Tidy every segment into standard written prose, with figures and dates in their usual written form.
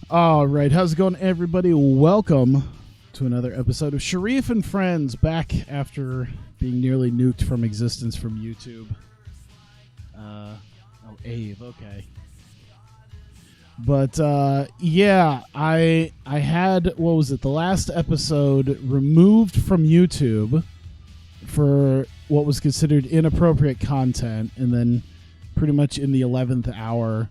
All right, how's it going, everybody? Welcome to another episode of Sharif and Friends, back after being nearly nuked from existence from YouTube. Ave, okay. But yeah, I had, what was it, the last episode removed from YouTube for what was considered inappropriate content, and then pretty much in the 11th hour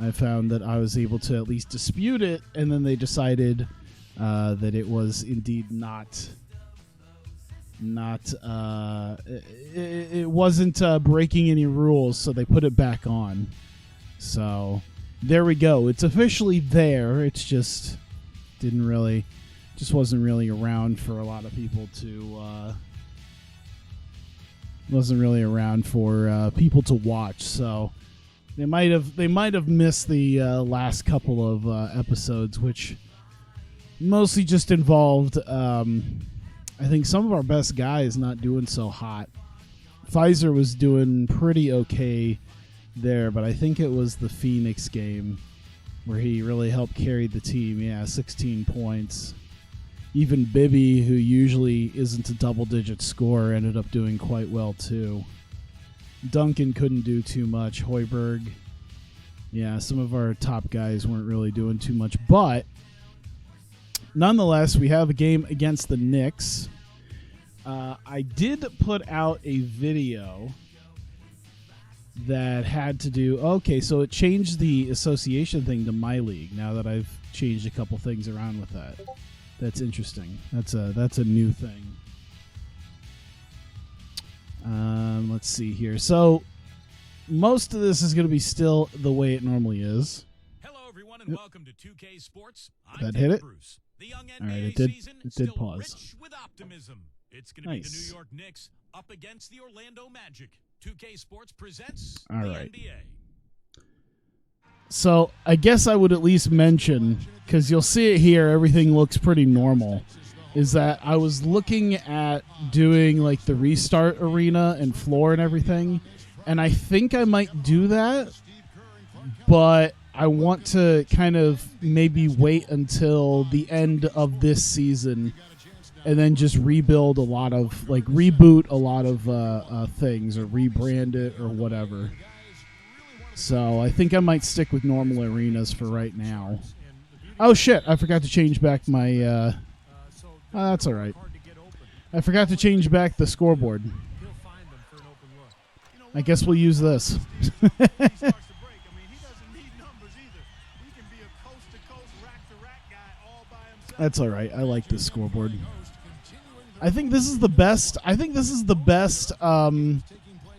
I found that I was able to at least dispute it, and then they decided that it was indeed it wasn't breaking any rules, so they put it back on. So there we go. It's officially there. It's just wasn't really around for a lot of people to people to watch. So they might have missed the last couple of episodes, which mostly just involved I think some of our best guys not doing so hot. Pfizer was doing pretty okay there, but I think it was the Phoenix game where he really helped carry the team. Yeah, 16 points. Even Bibby, who usually isn't a double-digit scorer, ended up doing quite well too. Duncan couldn't do too much. Hoiberg, yeah, some of our top guys weren't really doing too much, but nonetheless, we have a game against the Knicks. I did put out a video that had to do... Okay, so it changed the association thing to My League now that I've changed a couple things around with that. That's interesting. That's a new thing. Let's see here. So most of this is going to be still the way it normally is. Hello, everyone, and welcome to 2K Sports. That hit it? Bruce. The young NBA all right, it did. Season It did still pause. Rich with optimism. It's going to be the Nice. New York Knicks up against the Orlando Magic. 2K Sports presents All the right. NBA. So I guess I would at least mention, because you'll see it here, everything looks pretty normal, is that I was looking at doing like the restart arena and floor and everything, and I think I might do that, but I want to kind of maybe wait until the end of this season and then just rebuild a lot of, like, reboot a lot of things or rebrand it or whatever. So I think I might stick with normal arenas for right now. Oh shit, I forgot to change back my that's all right. I forgot to change back the scoreboard. I guess we'll use this. That's all right. I like this scoreboard. I think this is the best.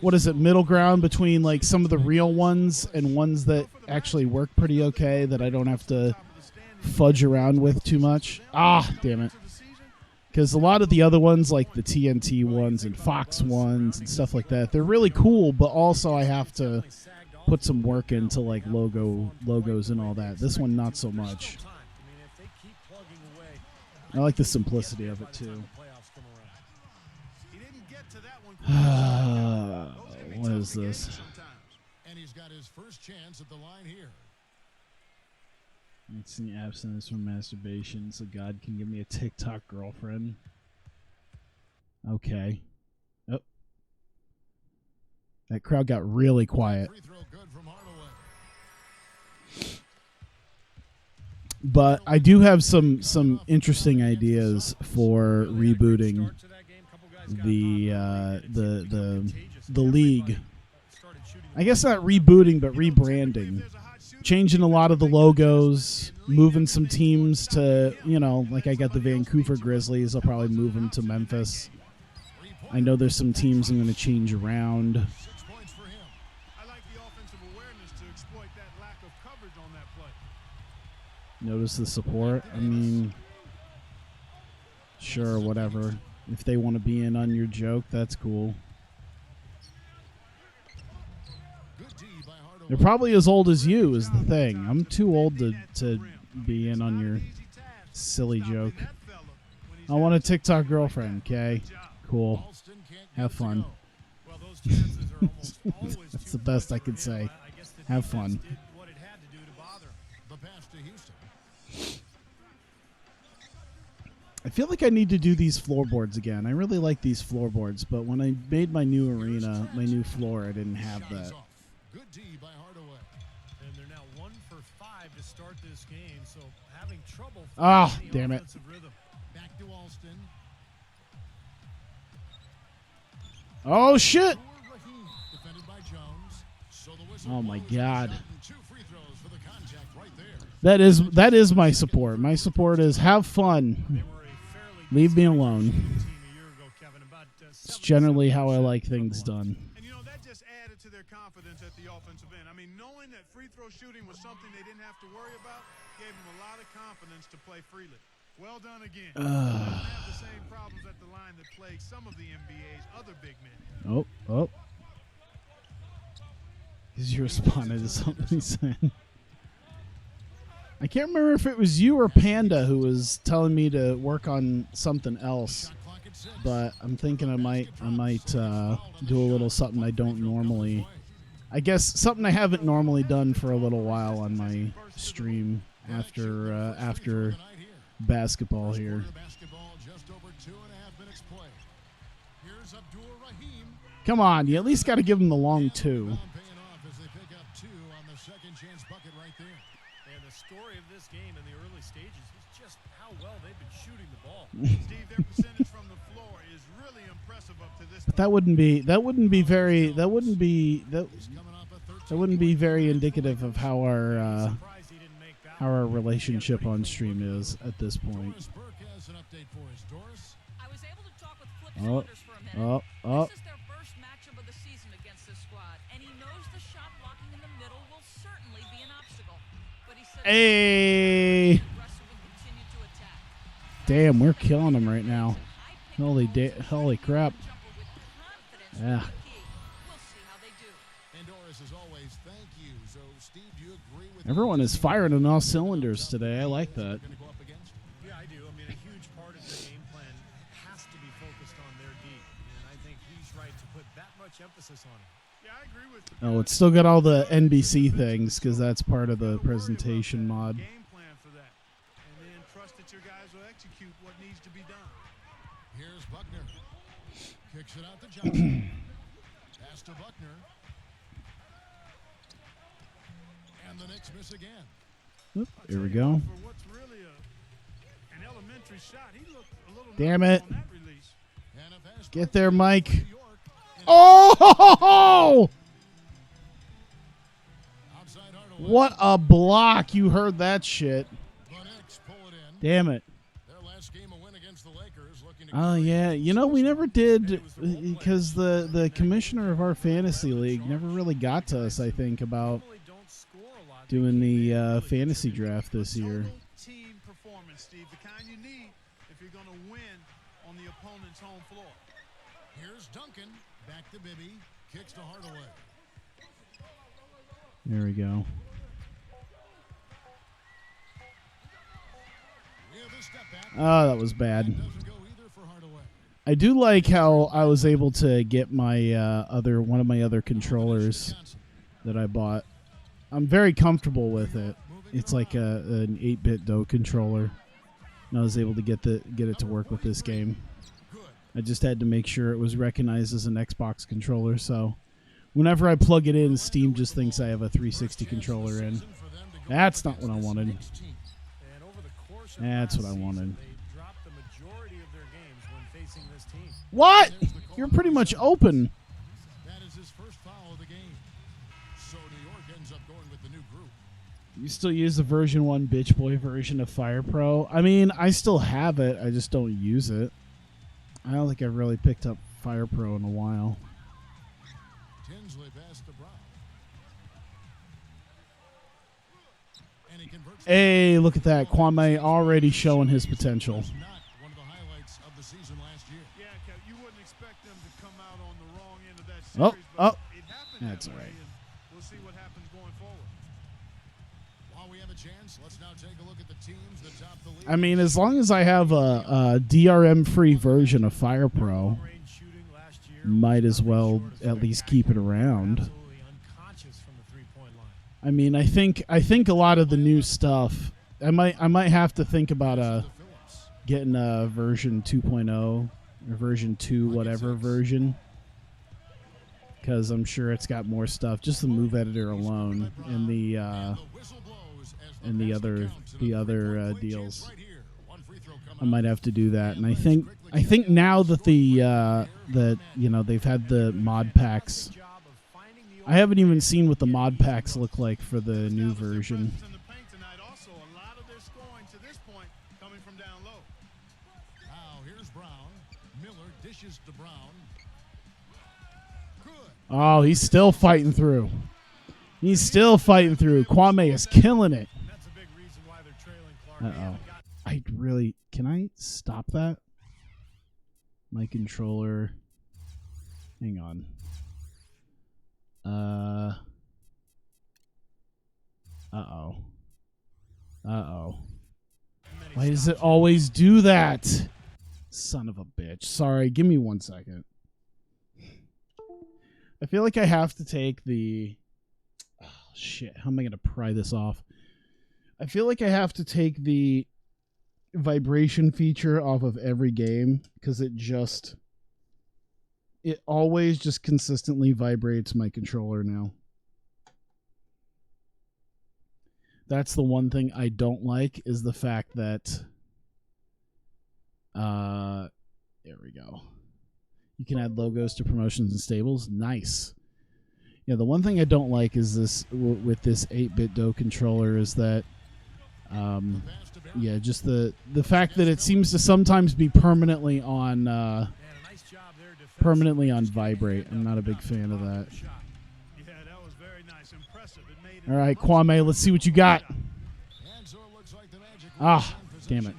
What is it? Middle ground between like some of the real ones and ones that actually work pretty okay that I don't have to fudge around with too much. Ah, damn it. Because a lot of the other ones, like the TNT ones and Fox ones and stuff like that, they're really cool, but also I have to put some work into like logos and all that. This one, not so much. I like the simplicity of it too. What is this? And he's got his first chance at the line here. It's the abstinence from masturbation, so God can give me a TikTok girlfriend. Okay. Oh. That crowd got really quiet. But I do have some interesting ideas for rebooting the league. I guess not rebooting, but rebranding. Changing a lot of the logos, moving some teams to, like I got the Vancouver Grizzlies. I'll probably move them to Memphis. I know there's some teams I'm going to change around. Notice the support. I mean, sure, whatever. If they want to be in on your joke, that's cool. They're probably as old as you is the thing. I'm too old to be in on your silly joke. I want a TikTok girlfriend, okay? Cool. Have fun. That's the best I could say. Have fun. I feel like I need to do these floorboards again. I really like these floorboards, but when I made my new arena, my new floor, I didn't have that. Good D by Hardaway. And they're now 1 for 5 to start this game, so having trouble Ah, finding damn it. offensive rhythm. Back to Alston. Oh, shit! Raheem, defended by Jones. So the whistle Oh, my blows and God. shot and 2 free throws for the contact right there. That is my support. My support is have fun. They were a fairly Leave me alone. team a year ago, Kevin, about, It's generally how I like things done. And, that just added to their confidence at the offensive end. I mean, knowing that free throw shooting was something they didn't have to worry about gave them a lot of confidence to play freely. Well done again. Doesn't have the same problems at the line that plague some of the NBA's other big men. Oh. He's responded to something he's saying. I can't remember if it was you or Panda who was telling me to work on something else, but I'm thinking I might do a little something I don't normally. I guess something I haven't normally done for a little while on my stream after basketball here. Come on, you at least got to give him the long two. And the story of this game in the early stages is just how well they've been shooting the ball. Steve, their percentage from the floor is really impressive up to this But point. that wouldn't be very indicative of how Surprised he didn't make that our relationship on stream is at this point. I was able to talk with Flip Oh, Saunders for a minute. oh. This is their first matchup of the season against this squad, and he knows the shot blocking in the middle will certainly be an obstacle. But he said Hey, aggressive and continue to attack. damn, we're killing him right now. Holy crap! Jumper with confidence Yeah. will be key. We'll see how they do. And Doris, as always, thank you. So, Steve, do you agree with Everyone is firing on all cylinders today. I like that. going to go up against? Yeah, I do. I mean, a huge part of their game plan has to be focused on their D, and I think he's right to put that much emphasis on it. Yeah, I agree with you. Oh, it's still got all the NBC things because that's part of the presentation mod. Game plan for that. And then trust that your guys will execute what needs to be done. Here's Buckner. Kicks it out to Johnson. Pass to Buckner. And the Knicks miss again. Oop, here we go. For what's really an elementary shot, he looked a little Damn nervous it. on that release. And a fast Get break there, for Mike. New York. And Oh! outside Hardaway. What a block! You heard that shit. The Knicks pull it in. Damn it. Their last game a win against the Lakers, looking to Oh yeah, we never did because the commissioner of our fantasy league never really got to us. I think about Normally don't score a lot. doing the fantasy draft this year. Total team performance, Steve, the kind you need if you're going to win on the opponent's home floor. Here's Duncan. Back to Bibby. Kicks to Hardaway. There we go. We have a step back. Oh, that was bad. Doesn't go either for Hardaway. I do like how I was able to get my one of my other controllers Johnson. that I bought. I'm very comfortable with it. It's like an 8-bit DOE controller, and I was able to get it to work with this game. Good. I just had to make sure it was recognized as an Xbox controller, so whenever I plug it in, Steam just thinks I have a 360 controller in. For them to go That's not against what I this wanted. Knicks team. And over the course of That's last what I wanted. season, they dropped the majority of their games when facing this team. What? You're pretty much open. That is his first foul of the game. So New York ends up going with the new group. You still use the version 1 bitch boy version of Fire Pro? I mean, I still have it. I just don't use it. I don't think I've really picked up Fire Pro in a while. Tinsley pass to Brown. And he converts. Hey, look at that. Kwame already showing his potential. Was not one of the highlights of the season last year. Yeah, Kev, you wouldn't expect them to come out on the wrong end of that Oh, series, oh. but it happened That's that all way, right. and we'll see what happens going forward. While we have a chance, let's now take a look at the teams that top the league. I mean, as long as I have a DRM-free version of Fire Pro, Range shooting last year might was as well nothing short of at least keep it around. absolutely unconscious from the three-point line. I mean, I think a lot of the new stuff. I might have to think about The Phillips. getting a version 2.0 or version 2 whatever version, because I'm sure it's got more stuff. Just the move editor alone and the other deals. I might have to do that. And I think now that they've had the mod packs. I haven't even seen what the mod packs look like for the new version. Oh, he's still fighting through. He's still fighting through. Kwame is killing it. Uh-oh. Can I stop that? My controller. Hang on. Uh-oh. Uh-oh. Why does it always do that? Son of a bitch. Sorry, give me 1 second. I feel like I have to take the... Oh, shit, how am I going to pry this off? I feel like I have to take the vibration feature off of every game, because it always just consistently vibrates my controller now. That's the one thing I don't like, is the fact that there we go. You can add logos to promotions and stables. Nice. Yeah, the one thing I don't like is this with this 8-bit DOE controller is that yeah, just the fact that it seems to sometimes be permanently on vibrate. I'm not a big fan of that. All right, Kwame, let's see what you got. Ah, damn it.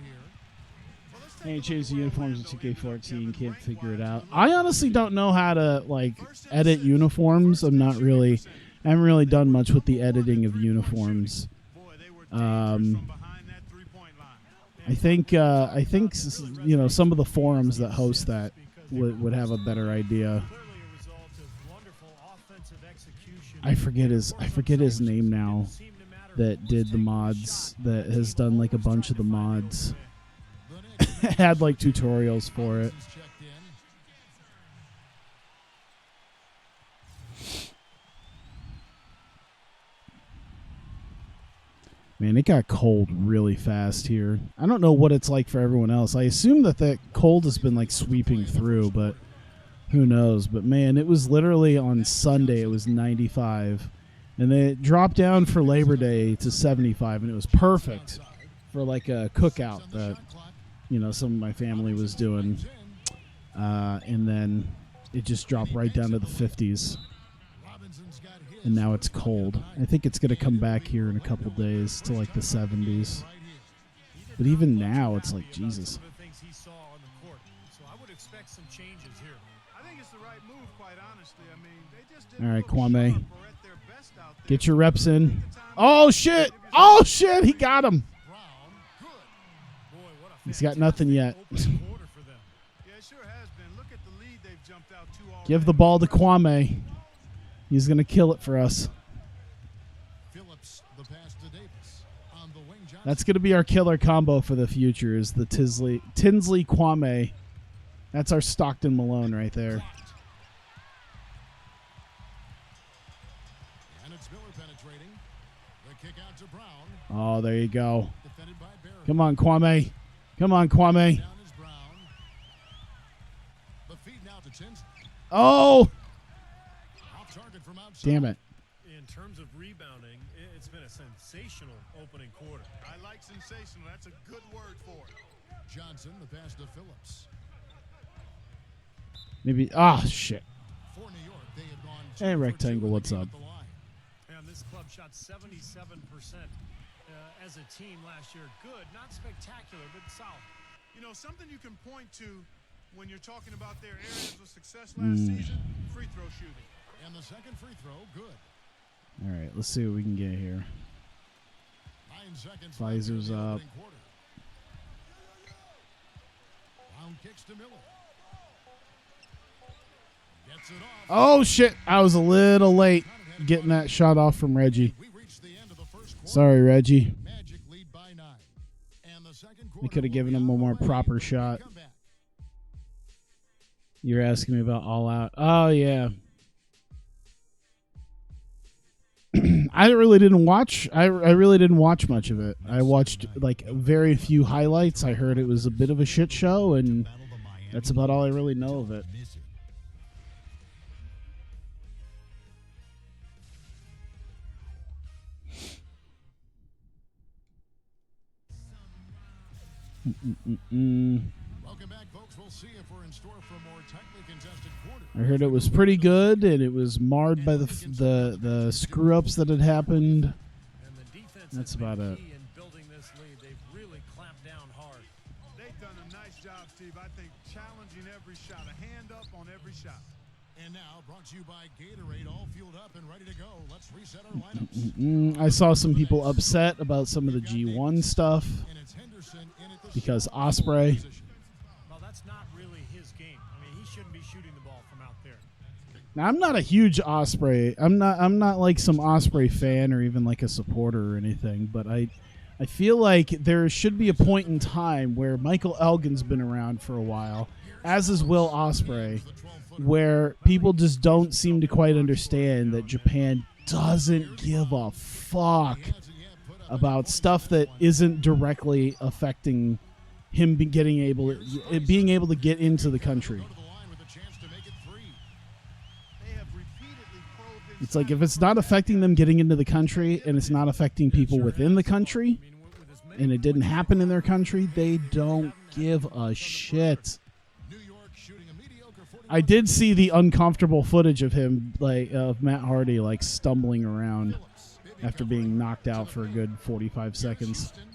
Can't change the uniforms in 2K14. Can't figure it out. I honestly don't know how to edit uniforms. I haven't really done much with the editing of uniforms. I think some of the forums that host that would have a better idea. I forget his name now. That did the mods. That has done a bunch of the mods. Had tutorials for it. Man, it got cold really fast here. I don't know what it's like for everyone else. I assume that cold has been sweeping through, but who knows? But man, it was literally on Sunday it was 95, and then it dropped down for Labor Day to 75, and it was perfect for a cookout that some of my family was doing, and then it just dropped right down to the 50s, and now it's cold. I think it's going to come back here in a couple days to the 70s, but even now it's Jesus. All right, Kwame, get your reps in. Oh shit, he got him. He's got nothing yet. Give the ball to Kwame. He's going to kill it for us. That's going to be our killer combo for the future, is the Tinsley Kwame. That's our Stockton Malone right there. Oh, there you go. Come on, Kwame. Come on, Kwame. Oh! Damn it. In terms of rebounding, it's been a sensational opening quarter. I like sensational. That's a good word for it. Johnson, the pass to Phillips. Maybe. Shit. For New York, they have gone Hey, Rectangle, what's up? And this club shot 77% as a team last year. Good, not spectacular, but solid. Something you can point to when you're talking about their areas of success last season, free throw shooting. And the second free throw, good. All right, let's see what we can get here. 9 seconds. Pfizer's up. Brown kicks to Miller. Gets it off. Oh, shit. I was a little late getting that shot off from Reggie. We reached the end of the first quarter. Sorry, Reggie. Magic lead by 9. And the They could have given him a more proper shot. You're asking me about All Out. Oh, yeah. I really didn't watch. I really didn't watch much of it. I watched like very few highlights. I heard it was a bit of a shit show, and that's about all I really know of it. Welcome back, folks. We'll see if we're in store for a more tightly contested quarter. I heard it was pretty good, and it was marred by the screw ups that had happened. And the defense That's has been about it. key in building this lead. They've really clamped down hard. They've done a nice job, Steve. I think challenging every shot, a hand up on every shot. And now, brought to you by Gatorade, all fueled up and ready to go. Let's reset our lineups. I saw some people upset about some of the G1 stuff And it's Henderson in at the because short Osprey. position. Well, that's not really his game. I mean, he shouldn't be shooting the ball from out there. Now, I'm not a huge Osprey. I'm not like some Osprey fan or even like a supporter or anything. But I feel like there should be a point in time where Michael Elgin's been around for a while, as is Will Osprey, where people just don't seem to quite understand that Japan doesn't give a fuck about stuff that isn't directly affecting him being able to get into the country. Go to the line with a chance to make it three. They have repeatedly probed his It's like if it's not affecting them getting into the country and it's not affecting people within the country I mean, with as many and it didn't happen in their country, they don't give a shit. New York shooting a mediocre 41. I did see the uncomfortable footage of him, like of Matt Hardy, like stumbling around after being knocked out for a good 45 seconds. Houston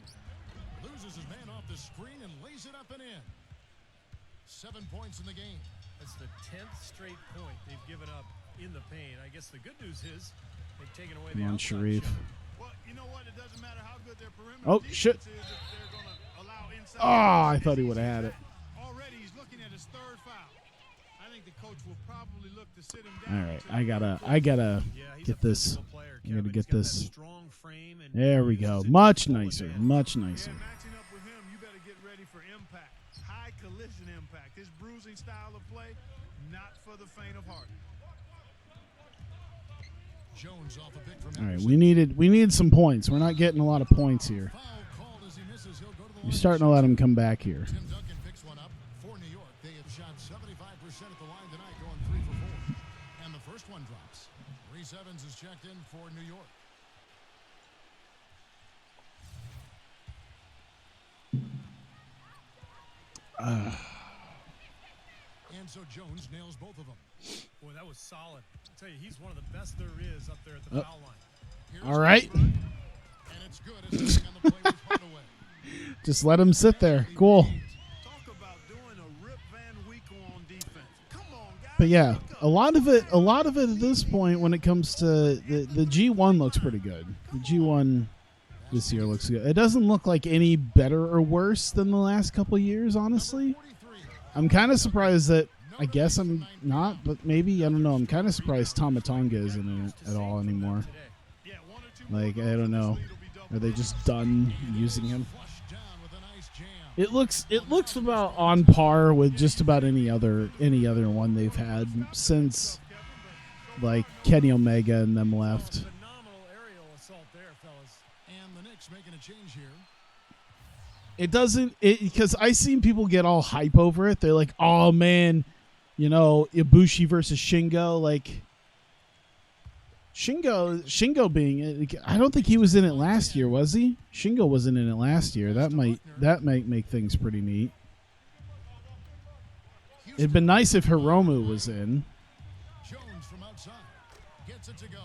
loses his man off the screen and lays it up and in. 7 points in the game. That's the 10th straight point they've given up in the paint. I guess the good news is they've taken away Come the on, outside Sharif. shot. Well, you know what? It doesn't matter how good their perimeter Oh, defense shit. is if they're going to allow inside. Oh, I thought he would have had it. Already, he's looking at his third foul. I think the coach will probably look to sit him All down. right, until I gotta Yeah, he's get a this. physical player, I gotta Kevin. get He's got this. that strong frame and There we he go. uses it Much to full nicer. advantage. Much nicer. Yeah, matching up with him, you better get ready for impact. High collision impact. His bruising style of play, not for the faint of heart. Jones off a pick from All right, Henderson. we needed some points. We're not getting a lot of points here. Foul called as he misses. He'll go to the You're line. starting to let him come back here. Tim Duncan picks one up for New York. They have shot 75% at the line tonight, going 3 for 4. And the first one drops. Reese Evans is checked in for New York. And so Jones nails both of them. Boy, that was solid. I'll tell you, he's one of the best there is up there at the foul line. Here's All right. And it's good. It's on the play with Hardaway. Just let him sit there. Cool. Talk about doing a Rip Van Winkle on defense. Come on, guys. But yeah, Wake up. a lot of it at this point when it comes to the G1 looks pretty good. The G1 this year looks good. It doesn't look like any better or worse than the last couple of years, honestly. 43. I'm kind of surprised that I guess I'm not, but maybe I don't know. I'm kind of surprised Tomatonga isn't in it at all anymore. Yeah, 1 or 2 more Like, I goals don't and this know. lead will be double. Are they just done using him? Flushed down with a nice jam. It looks about on par with just about any other one they've had since like Kenny Omega and them left. Phenomenal aerial assault there, fellas. And the Knicks making a change here. It doesn't because I seen people get all hype over it. They're like, "Oh man, you know, Ibushi versus Shingo." Like Shingo being, I don't think he was in it last year, was he? Shingo wasn't in it last year. That might make things pretty neat. It'd been nice if Hiromu was in. Jones from outside gets it to go.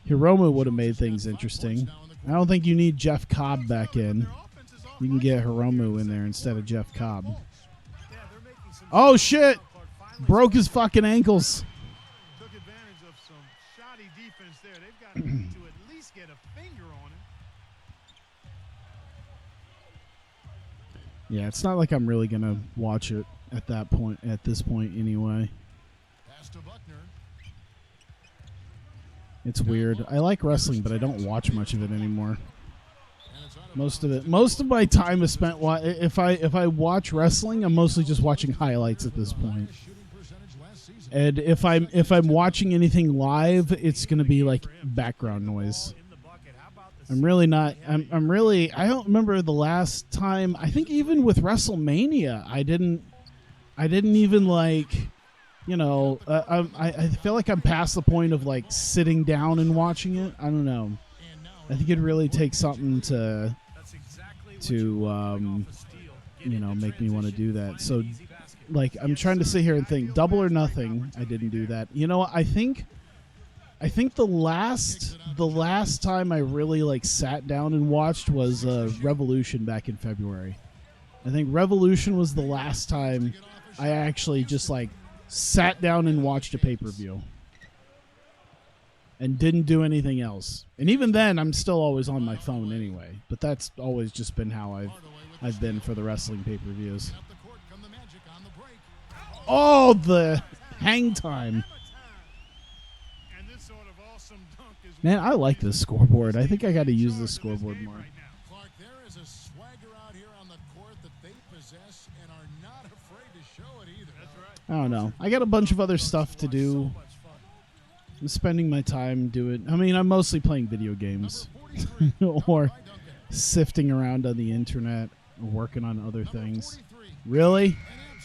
Hiromu would have made things interesting. I don't think you need Jeff Cobb back in. You can get Hiromu in there instead of Jeff Cobb. Yeah, they're making some Oh shit! Clark finally Broke his fucking ankles. Took advantage of some shoddy defense there. They've got to at least get a finger on him. Yeah, it's not like I'm really gonna watch it at this point anyway. Pass to Buckner. It's weird. I like wrestling, but I don't watch much of it anymore. And it's out of Most of it. Most of my time is spent. If I watch wrestling, I'm mostly just watching highlights at this point. And if I'm watching anything live, it's gonna be like background noise. I'm really not. I'm really. I don't remember the last time. I think even with WrestleMania, I didn't even like. You know, I feel like I'm past the point of like sitting down and watching it. I don't know. I think it really takes something to you know, make me want to do that. So, like, I'm trying to sit here and think. Double or Nothing. I didn't do that. You know, I think the last time I really like sat down and watched was Revolution back in February. I think Revolution was the last time I actually just like sat down and watched a pay-per-view and didn't do anything else. And even then, I'm still always on my phone anyway. But that's always just been how I've been for the wrestling pay-per-views. Oh, the hang time. Man, I like this scoreboard. I think I got to use this scoreboard more. Clark, there is a swagger out here on the court that they possess and are not afraid to show it either. That's right. I don't know. I got a bunch of other stuff to do. I'm spending my time doing. I mean, I'm mostly playing video games or sifting around on the internet or working on other things. Really?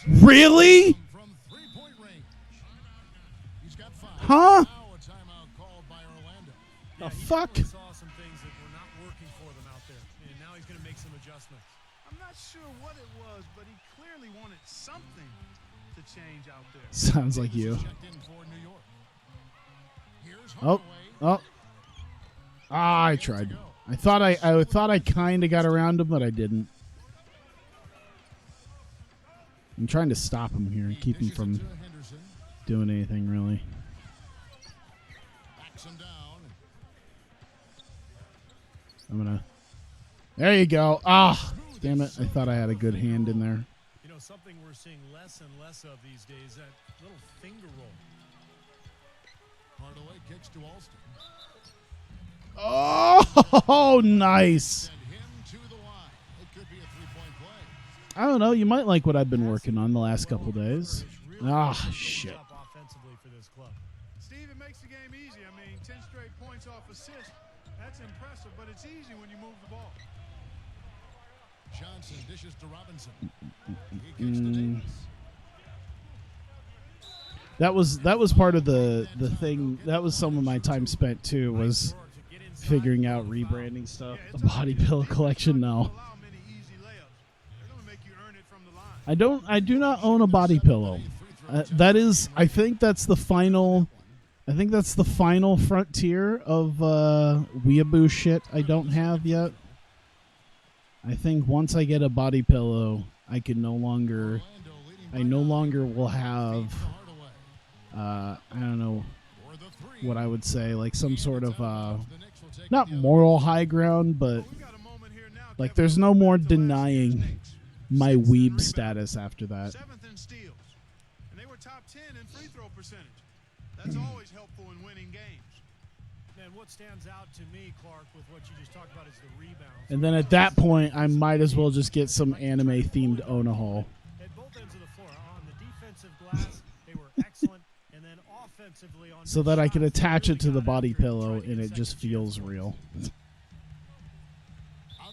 Really? From three-point range. He's got 5. Huh? Now a timeout called by Orlando. The fuck? He saw some things that were not working for them out there, and now he's going to make some adjustments. I'm not sure what it was, but he clearly wanted something to change out there. Sounds like you. Checked in for New York. Here's Oh, Hardaway. oh. Ah, I tried. I thought I kind of got around him, but I didn't. I'm trying to stop him here and keep him from To Henderson. doing anything really. Backs him down. I'm gonna. There you go. Ah, damn it! I thought I had a good hand in there. You know, something we're seeing less and less of these days, that little finger roll. Hardaway kicks to Alston. Oh, nice. Send him to the line. It could be a three-point play. I don't know. You might like what I've been working on the last couple days. Ah, shit. Offensively for this club. Steve, it makes the game easy. I mean, 10 straight points off assists. That's impressive, but it's easy when you move the ball. Johnson dishes to Robinson. He kicks to Davis. That was part of the thing. That was some of my time spent too. Was figuring out rebranding stuff. The body pillow collection. No, Allow many easy layups. They're going to make you earn it from the line. I do not own a body pillow. That is. I think that's the final. I think that's the final frontier of weeaboo shit I don't have yet. I think once I get a body pillow, I can no longer. I no longer will have. I don't know what I would say, like some sort of not moral high ground, but like there's no more denying my weeb status after that. 7th in steals. And they were top 10 in free throw percentage. That's always helpful in winning games. And what stands out to me, Clark, with what you just talked about is the rebounds. And then at that point, I might as well just get some anime-themed Onahol. At both ends of the floor, on the defensive glass, they were excellent, and then offensively on So that I can attach it to the body pillow and it just feels real.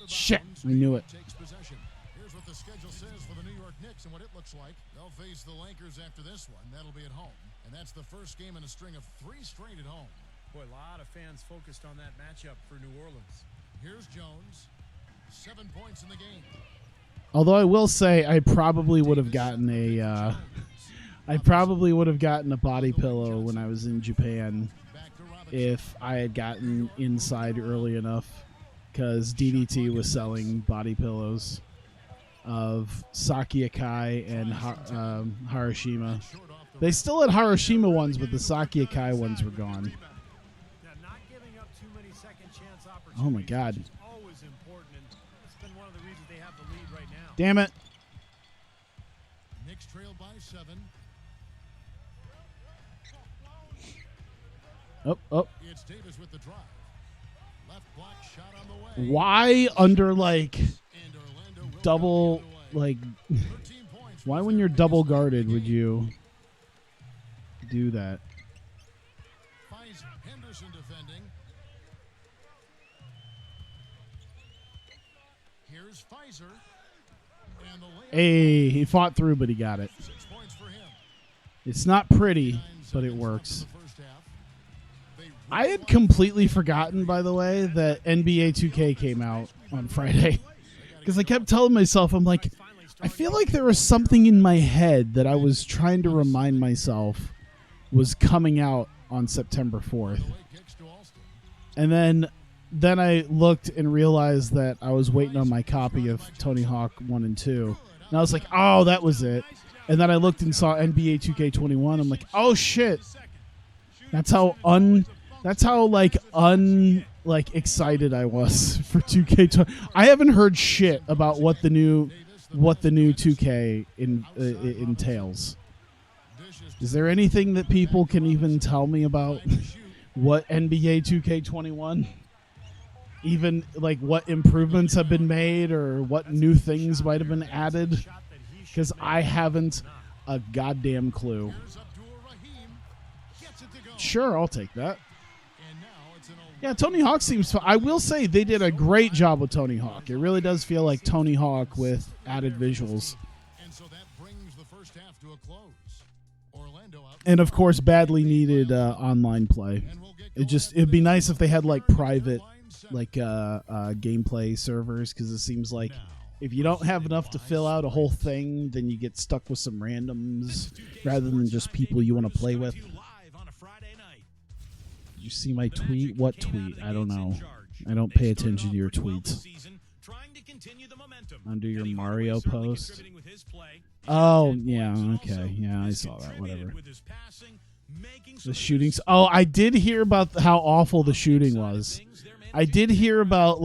Shit, I knew it. Takes possession. Here's what the schedule says for the New York Knicks and what it looks like. They'll face the Lakers after this one. That'll be at home. And that's the first game in a string of 3 straight at home. Boy, a lot of fans focused on that matchup for New Orleans. Here's Jones. 7 points in the game. Although I will say, I probably would have gotten a body pillow when I was in Japan if I had gotten inside early enough, because DDT was selling body pillows of Saki Akai and Hiroshima. They still had Hiroshima ones, but the Saki Akai ones were gone. Now, not giving up too many second chance Oh my opportunities God. is always important, and it's been one of the reasons they have the lead right now. Damn it. Knicks trailed by 7. Oh. It's Davis with the drive. Left Block shot on the way. Why under like And Orlando will double like 13 points. why when you're double guarded would you do that? Finds Henderson defending. Here's Pfizer. And the layup. Hey, he fought through, but he got it. 6 points for him. It's not pretty, 9 but it seconds works. left in the first half. They I had completely forgotten, by the way, that NBA 2K came out on Friday. Because I kept telling myself, I'm like, I feel like there was something in my head that I was trying to remind myself was coming out on September 4th. late kicks to Alston. And then I looked and realized that I was waiting on my copy of Tony Hawk 1 and 2. And I was like, oh, that was it. And then I looked and saw NBA 2K21. I'm like, oh shit. That's how excited I was for 2K20. I haven't heard shit about what the new 2K entails. Is there anything that people can even tell me about what NBA 2K21? Even like what improvements have been made or what new things might have been added? Because I haven't a goddamn clue. Here's Abdul Rahim. Gets it to go. Sure, I'll take that. And now it's an Yeah, Tony Hawk seems fun. I will say they did a great job with Tony Hawk. It really does feel like Tony Hawk with added visuals. And so that brings the first half to a close. Orlando out. And of course, badly needed online play. And we'll get It'd be nice if they had like private like gameplay servers, because it seems like if you don't have enough to fill out a whole thing, then you get stuck with some randoms rather than just people you want to play with. Did you see my tweet? What tweet? I don't know. I don't pay attention to your tweets. Under your Mario post? Oh, yeah, okay. Yeah, I saw that. Whatever. The shootings. Oh, I did hear about how awful the shooting was. I did hear about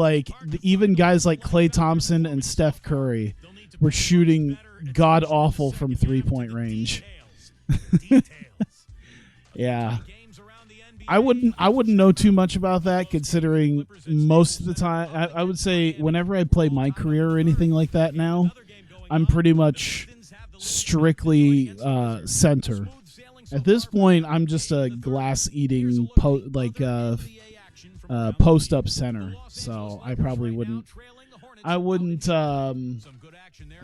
even guys like Klay Thompson and Steph Curry were shooting god awful from 3-point range. Yeah. I wouldn't know too much about that, considering most of the time I would say whenever I play my career or anything like that now, I'm pretty much strictly center. At this point, I'm just a glass-eating post-up center, so I probably wouldn't. I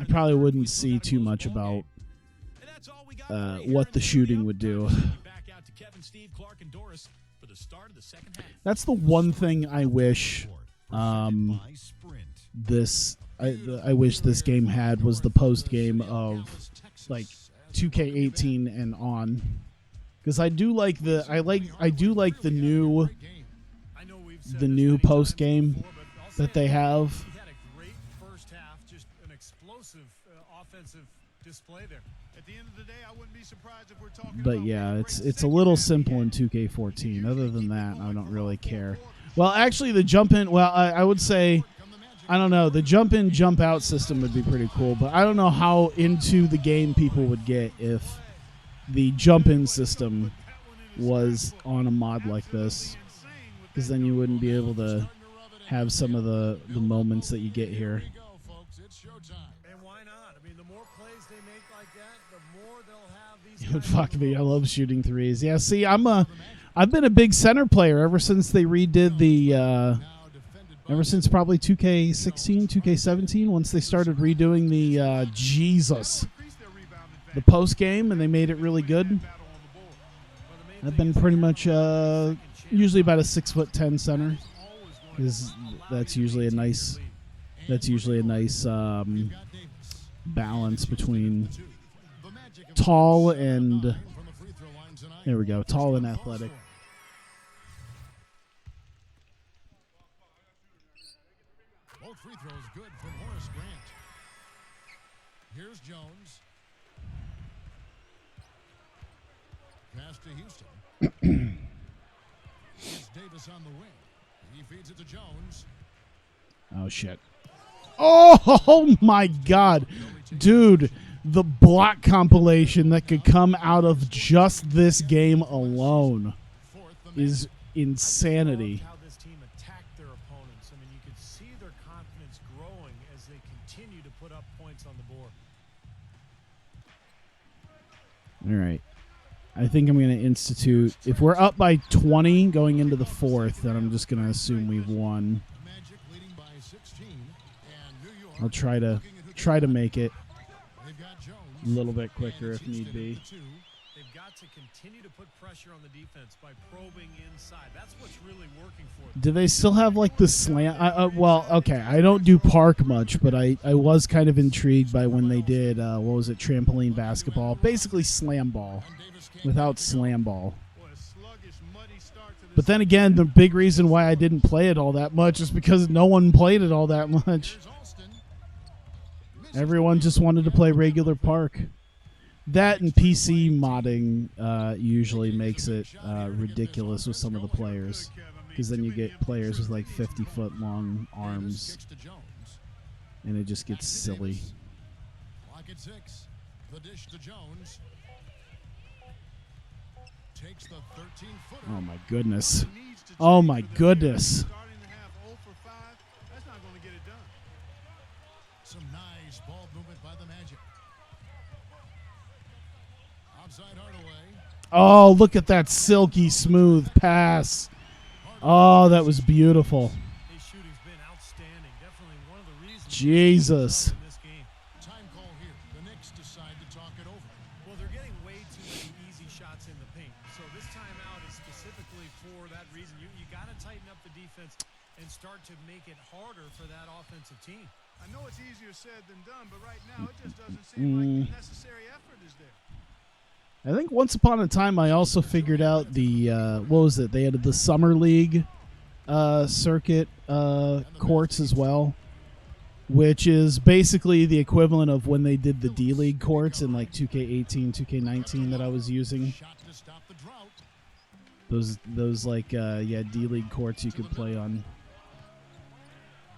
probably wouldn't see too much about what the shooting would do. That's the one thing I wish I wish this game had, was the post game of like 2K18 and on, because I do like the new post game that they have. He had a great first half, just an explosive offensive display there. At the end of the day, I wouldn't be surprised if we're talking But about yeah, maybe it's break a little second half simple in 2K14. Other than that, I don't really care. Well, actually, the jump in. Well, I would say, I don't know. The jump in, jump out system would be pretty cool, but I don't know how into the game people would get if the jump in system was on a mod like this, because then you wouldn't be able to have some of the moments that you get here. Go, folks. It's showtime. And why not? I mean, the more plays they make like that, the more they'll have these. Fuck me, I love shooting threes. Yeah, see, I've been a big center player ever since they redid the ever since probably 2K16, 2K17, once they started redoing the the post game, and they made it really good. I've been pretty much usually about a 6'10" center. That's usually a nice balance between tall and, there we go, tall and athletic. Both free throws good for Horace Grant. Here's Jones. Pass to Houston. It's Davis on the wing. He feeds it to Jones. Oh shit. Oh my god. Dude, the block compilation that could come out of just this game alone Fourth, the is insanity. How this team attacked their opponent. continue to put up points on the board. All right. I think I'm going to institute. If we're up by 20 going into the fourth, then I'm just going to assume we've won. The Magic leading by 16, and New York I'll try to looking at who make it they've got Jones, a little bit and quicker it's if need Houston be. at the 2. They've got to continue to put pressure on the defense by probing inside. That's what's really working for them. Do they still have like the slam? Well, okay. I don't do park much, but I was kind of intrigued by when they did, what was it, trampoline basketball? Basically slam ball without slam ball. Boy, a sluggish, muddy start to this. But then again, the big reason why I didn't play it all that much is because no one played it all that much. Here's Alston. Everyone just wanted to play regular park. That and PC modding usually makes it ridiculous with some of the players, because then you get players with like 50-foot long arms, Kicks to Jones. and it just gets silly. Clock at 6. The dish to Jones. Takes the 13-footer. Oh my goodness! Needs to Oh change my for the goodness! Starting to have 0 for 5, that's not going to get it done. Some nice ball movement by the Magic. Outside Hardaway. Oh, look at that silky smooth pass! Oh, that was beautiful. His shooting's been outstanding. Definitely one of the reasons Jesus. in this game. Time call here. The Knicks decide to talk it over. Well, they're getting way too many easy shots in the paint. So this timeout is specifically for that reason. You got to tighten up the defense and start to make it harder for that offensive team. I know it's easier said than done, but right now it just doesn't seem like the necessary effort is there. I think once upon a time I also figured out the what was it? They had the summer league circuit courts as well, which is basically the equivalent of when they did the D League courts in like 2K18, 2K19 that I was using. Shot to stop the drought. Those like D League courts you could play on.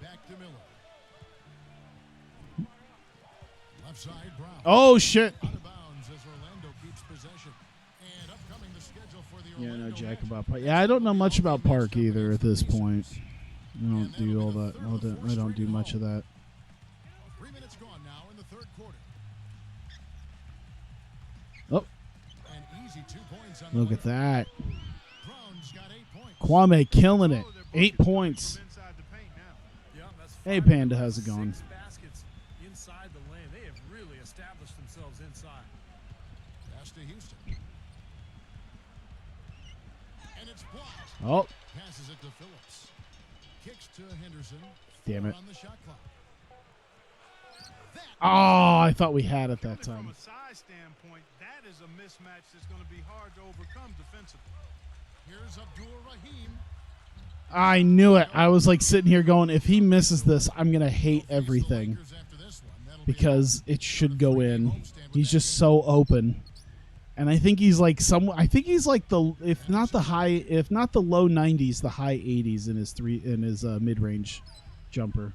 Back to Miller. Left side, Brown. Oh shit! Out of bounds as Orlando keeps possession. And upcoming the schedule for the Yeah, no Orlando jack Magic. about park. Yeah, I don't know much about park either at this point. I don't do all that. I don't do much of that. 3 minutes gone now in the third quarter. Oh, An easy 2 points on the look at that! Brown's got 8 points. Kwame killing it. Oh, they're 8 bucking points. from inside the paint now. Yeah, that's Hey, 5 Panda, how's it going? 6 baskets inside the lane. They have really established themselves inside. Pass to Houston. And it's blocked. Oh, Passes it to Phillips. Kicks to Henderson. damn 4 it! on the shot clock. That Oh, I thought we had it that From time. a size standpoint, that is a mismatch that's going to be hard to overcome defensively. here's Abdul Rahim. I knew it. I was like sitting here going, if he misses this, I'm gonna hate everything, Lakers after this one. That'll be because it should go in. He's just so open, and I think he's like I think he's like the if not the low 90s, the high 80s in his mid-range jumper.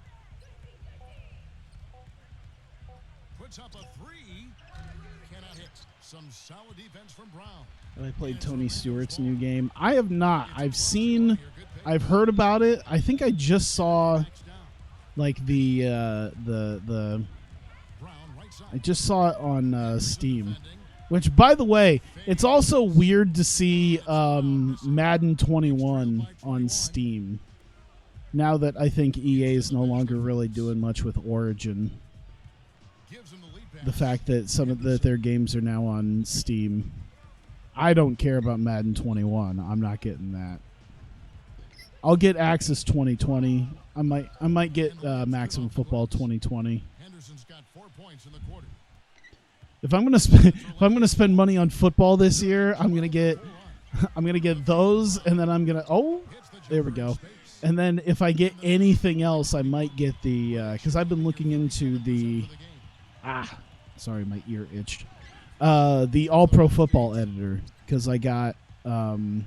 puts up a 3. Cannot hit. Some solid defense from Brown. I played Tony Stewart's new game. I have not. I've heard about it. I think I just saw Backs down. like the Brown right side. I just saw it on Steam. Which, by the way, it's also weird to see Madden 21 on Steam. Now that I think EA is no longer really doing much with Origin, Gives him the lead pass. the fact that their games are now on Steam, I don't care about Madden 21. I'm not getting that. I'll get Axis 2020. I might get Maximum Football 2020. Henderson's got 4 points in the quarter. If I'm gonna spend money on football this year, I'm gonna get those, and then I'm gonna there we go. And then if I get anything else, I might get the because I've been looking into the sorry, my ear itched. The All Pro Football editor, because I got All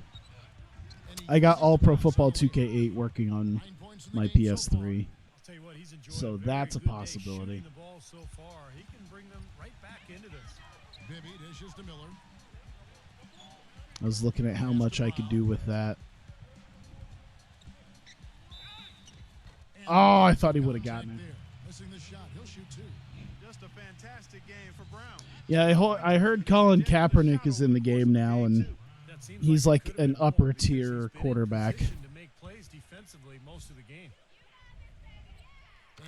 Pro Football 2K8 working on 9 points in the my game so far. PS3. I'll tell you what, he's enjoyed So a very that's a good day possibility. shooting the ball so far. He can bring them right back into this. Bibby dishes to Miller. I was looking at how much I could do with that. Oh, I thought he would have gotten it. Missing the shot. He'll shoot 2. Just a fantastic game for Brown. Yeah, I heard Colin Kaepernick is in the game now, and That seems he's it like could have an been more upper because he's tier been in quarterback. position to make plays defensively most of the game.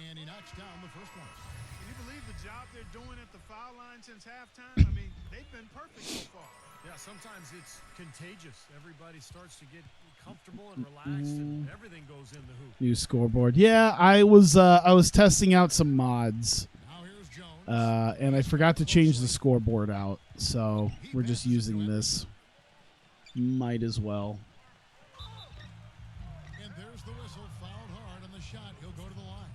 And he knocks down the first one. Can you believe the job they're doing at the foul line since halftime? I mean, they've been perfect so far. Yeah, sometimes it's contagious. Everybody starts to get comfortable and relaxed, and everything goes in the hoop. New scoreboard. Yeah, I was testing out some mods, Now here's Jones. and I forgot to change the scoreboard out, so we're just using this. Might as well. And there's the whistle. Fouled hard on the shot. He'll go to the line.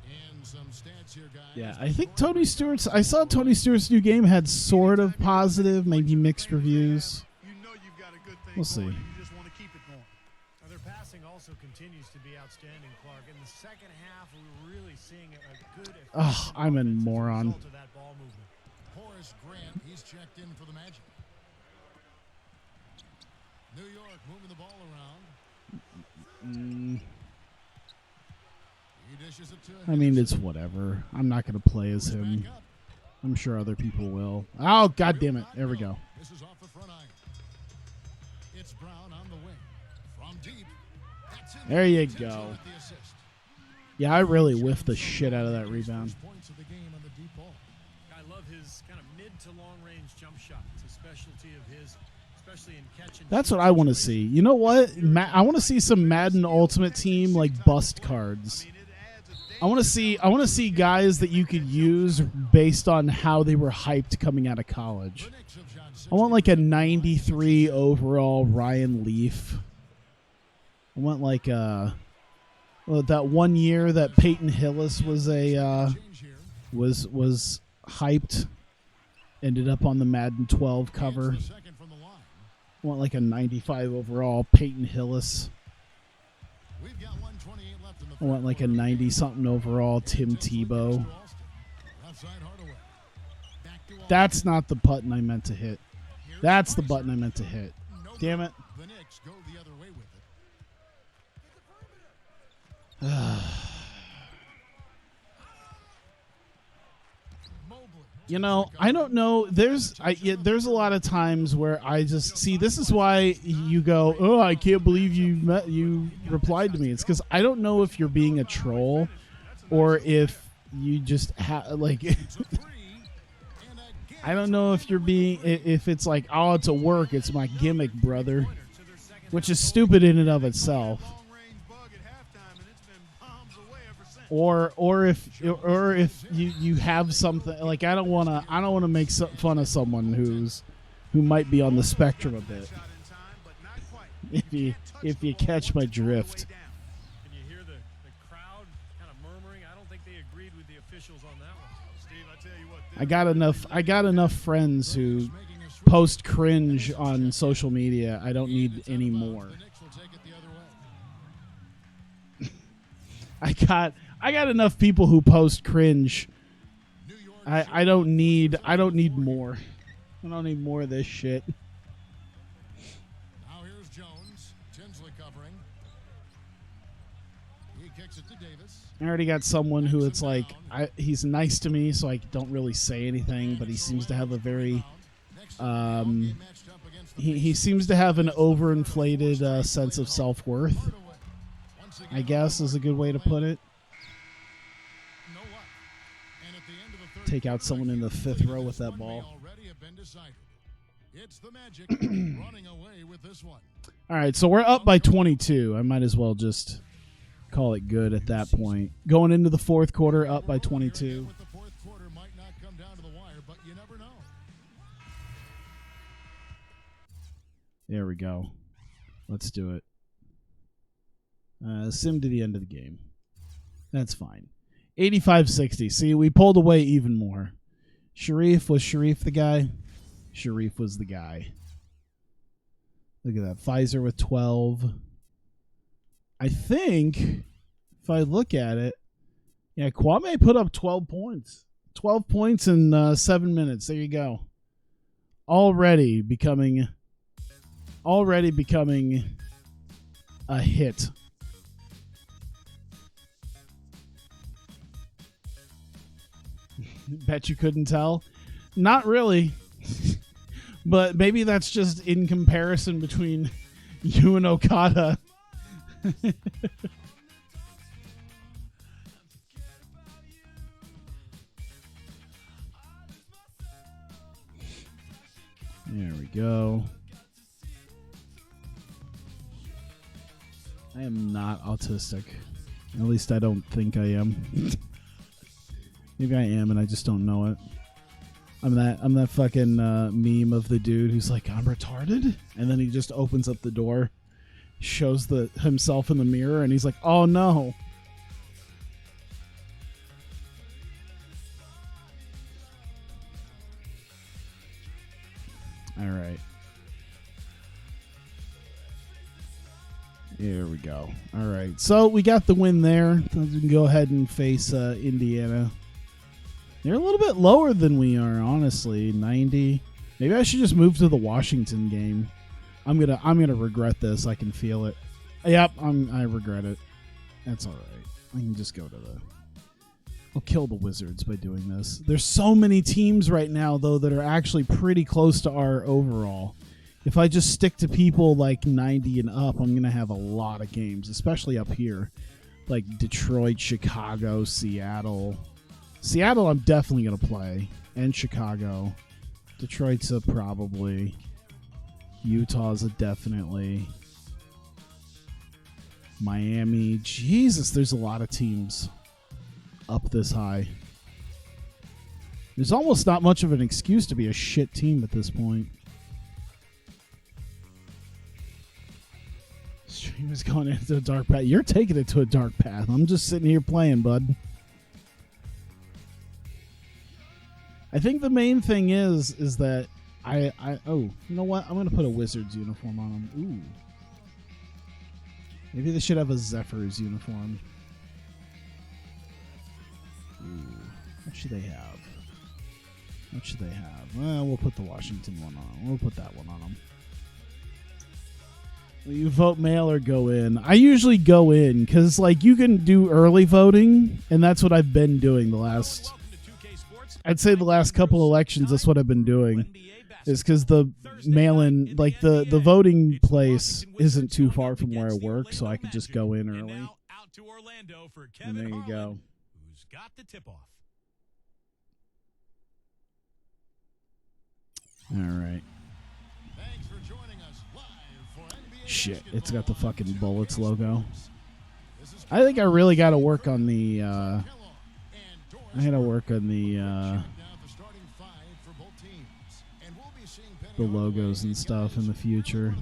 And some stats here, guys. Yeah, I think I saw Tony Stewart's new game had sort of positive, maybe mixed reviews. You know you've got a good thing We'll see. going, and you just want to keep it going. Now, their passing also continues to be outstanding, Clark. In the second half, we were really seeing a good Ugh, I'm a moron. result of that ball movement. Horace Grant, he's checked in for the Magic. New York moving the ball around. He dishes it to I mean, it's whatever. I'm not going to play as him. back up. I'm sure other people will. Oh, God damn it. There we go. This is off the front iron. It's Brown on the wing. From deep. That's in There you Tinsley go. with the assist. Yeah, I really whiffed the shit out of that rebound. First points of the game on the deep ball. I love his kind of mid to long range jump shot. It's a specialty of his, especially in catching. That's what I want to see. You know what? I want to see some Madden Ultimate Team like bust cards. I want to see guys that you could use based on how they were hyped coming out of college. The Knicks have shot I want like a 93 overall Ryan Leaf. I want like that one year that Peyton Hillis was change here. was hyped. Ended up on the Madden 12 cover. The second from the line. I want like a 95 overall Peyton Hillis. We've got 128 left in the I want like a 90-something overall Tim Tebow. Outside Hardaway. Back to That's not the button I meant to hit. That's the button I meant to hit. No Damn good. it. The Knicks go the other way with it. Mobley. You know, I don't know. There's a lot of times where I just see. This is why you go, oh, I can't believe you replied to me. It's because I don't know if you're being a troll or if you just like. I don't know if you're being if it's like, oh, it's a work. It's my gimmick, brother, which is stupid in and of itself. Long-range bug at halftime, and it's been bombs away ever since. Or if you have something like I don't want to make fun of someone who might be on the spectrum a bit. Shot in time, but not quite. If you catch my drift. Can you hear the crowd kind of murmuring? I don't think they agreed with the officials on that one. Steve, I tell you what, I got enough friends who post cringe on social media. I don't need any more. The Knicks will take it the other way. I got enough people who post cringe. New York. I don't need more. I don't need more of this shit. Now here's Jones. Tinsley covering. He kicks it to Davis. I already got someone who it's like he's nice to me, so I don't really say anything, but he seems to have a very Next up, game matched up against the he seems to have an overinflated sense of self-worth, Hardaway. Once again, I guess is a good way to put it. no luck. And at the end of the third Take out quarter, someone in the fifth row with that one ball. may already have been decided. It's the Magic running away with this one. All right, so we're up by 22. I might as well just call it good at that point. Going into the fourth quarter, up by 22. With the fourth quarter might not come down to the wire, but you never know. There we go. Let's do it. Sim to the end of the game. That's fine. 85-60. See, we pulled away even more. Was Sharif the guy? Sharif was the guy. Look at that. Pfizer with 12. I think, if I look at it, yeah, Kwame put up 12 points. 12 points in 7 minutes. There you go. Already becoming a hit. Bet you couldn't tell? Not really. But maybe that's just in comparison between you and Okada. There we go. I am not autistic. At least I don't think I am. Maybe I am and I just don't know it. I'm that fucking meme of the dude who's like, I'm retarded, and then he just opens up the door, shows himself in the mirror, and he's like, oh no. All right. Here we go. All right. So we got the win there. We can go ahead and face Indiana. They're a little bit lower than we are, honestly. 90. Maybe I should just move to the Washington game. I'm gonna regret this. I can feel it. Yep, I regret it. That's all right. I can just go to I'll kill the Wizards by doing this. There's so many teams right now, though, that are actually pretty close to our overall. If I just stick to people like 90 and up, I'm gonna have a lot of games, especially up here, like Detroit, Chicago, Seattle. Seattle, I'm definitely going to play. And Chicago. Detroit's a probably. Utah's a definitely. Miami. Jesus, there's a lot of teams up this high. There's almost not much of an excuse to be a shit team at this point. Stream is going into a dark path. You're taking it to a dark path. I'm just sitting here playing, bud. I think the main thing is that you know what? I'm going to put a Wizards uniform on them. Ooh. Maybe they should have a Zephyrs uniform. Ooh. What should they have? What should they have? Well, we'll put the Washington one on. We'll put that one on them. Will you vote mail or go in? I usually go in because, like, you can do early voting, and that's what I've been doing the last... I'd say the last couple elections, that's what I've been doing, is because the mail-in, like the voting place isn't too far from where I work, so I could just go in early. And there you go. Who's got the tip-off? All right. Shit, it's got the fucking Bullets logo. I think I really got to work on the... I gotta work on the logos and stuff in the future.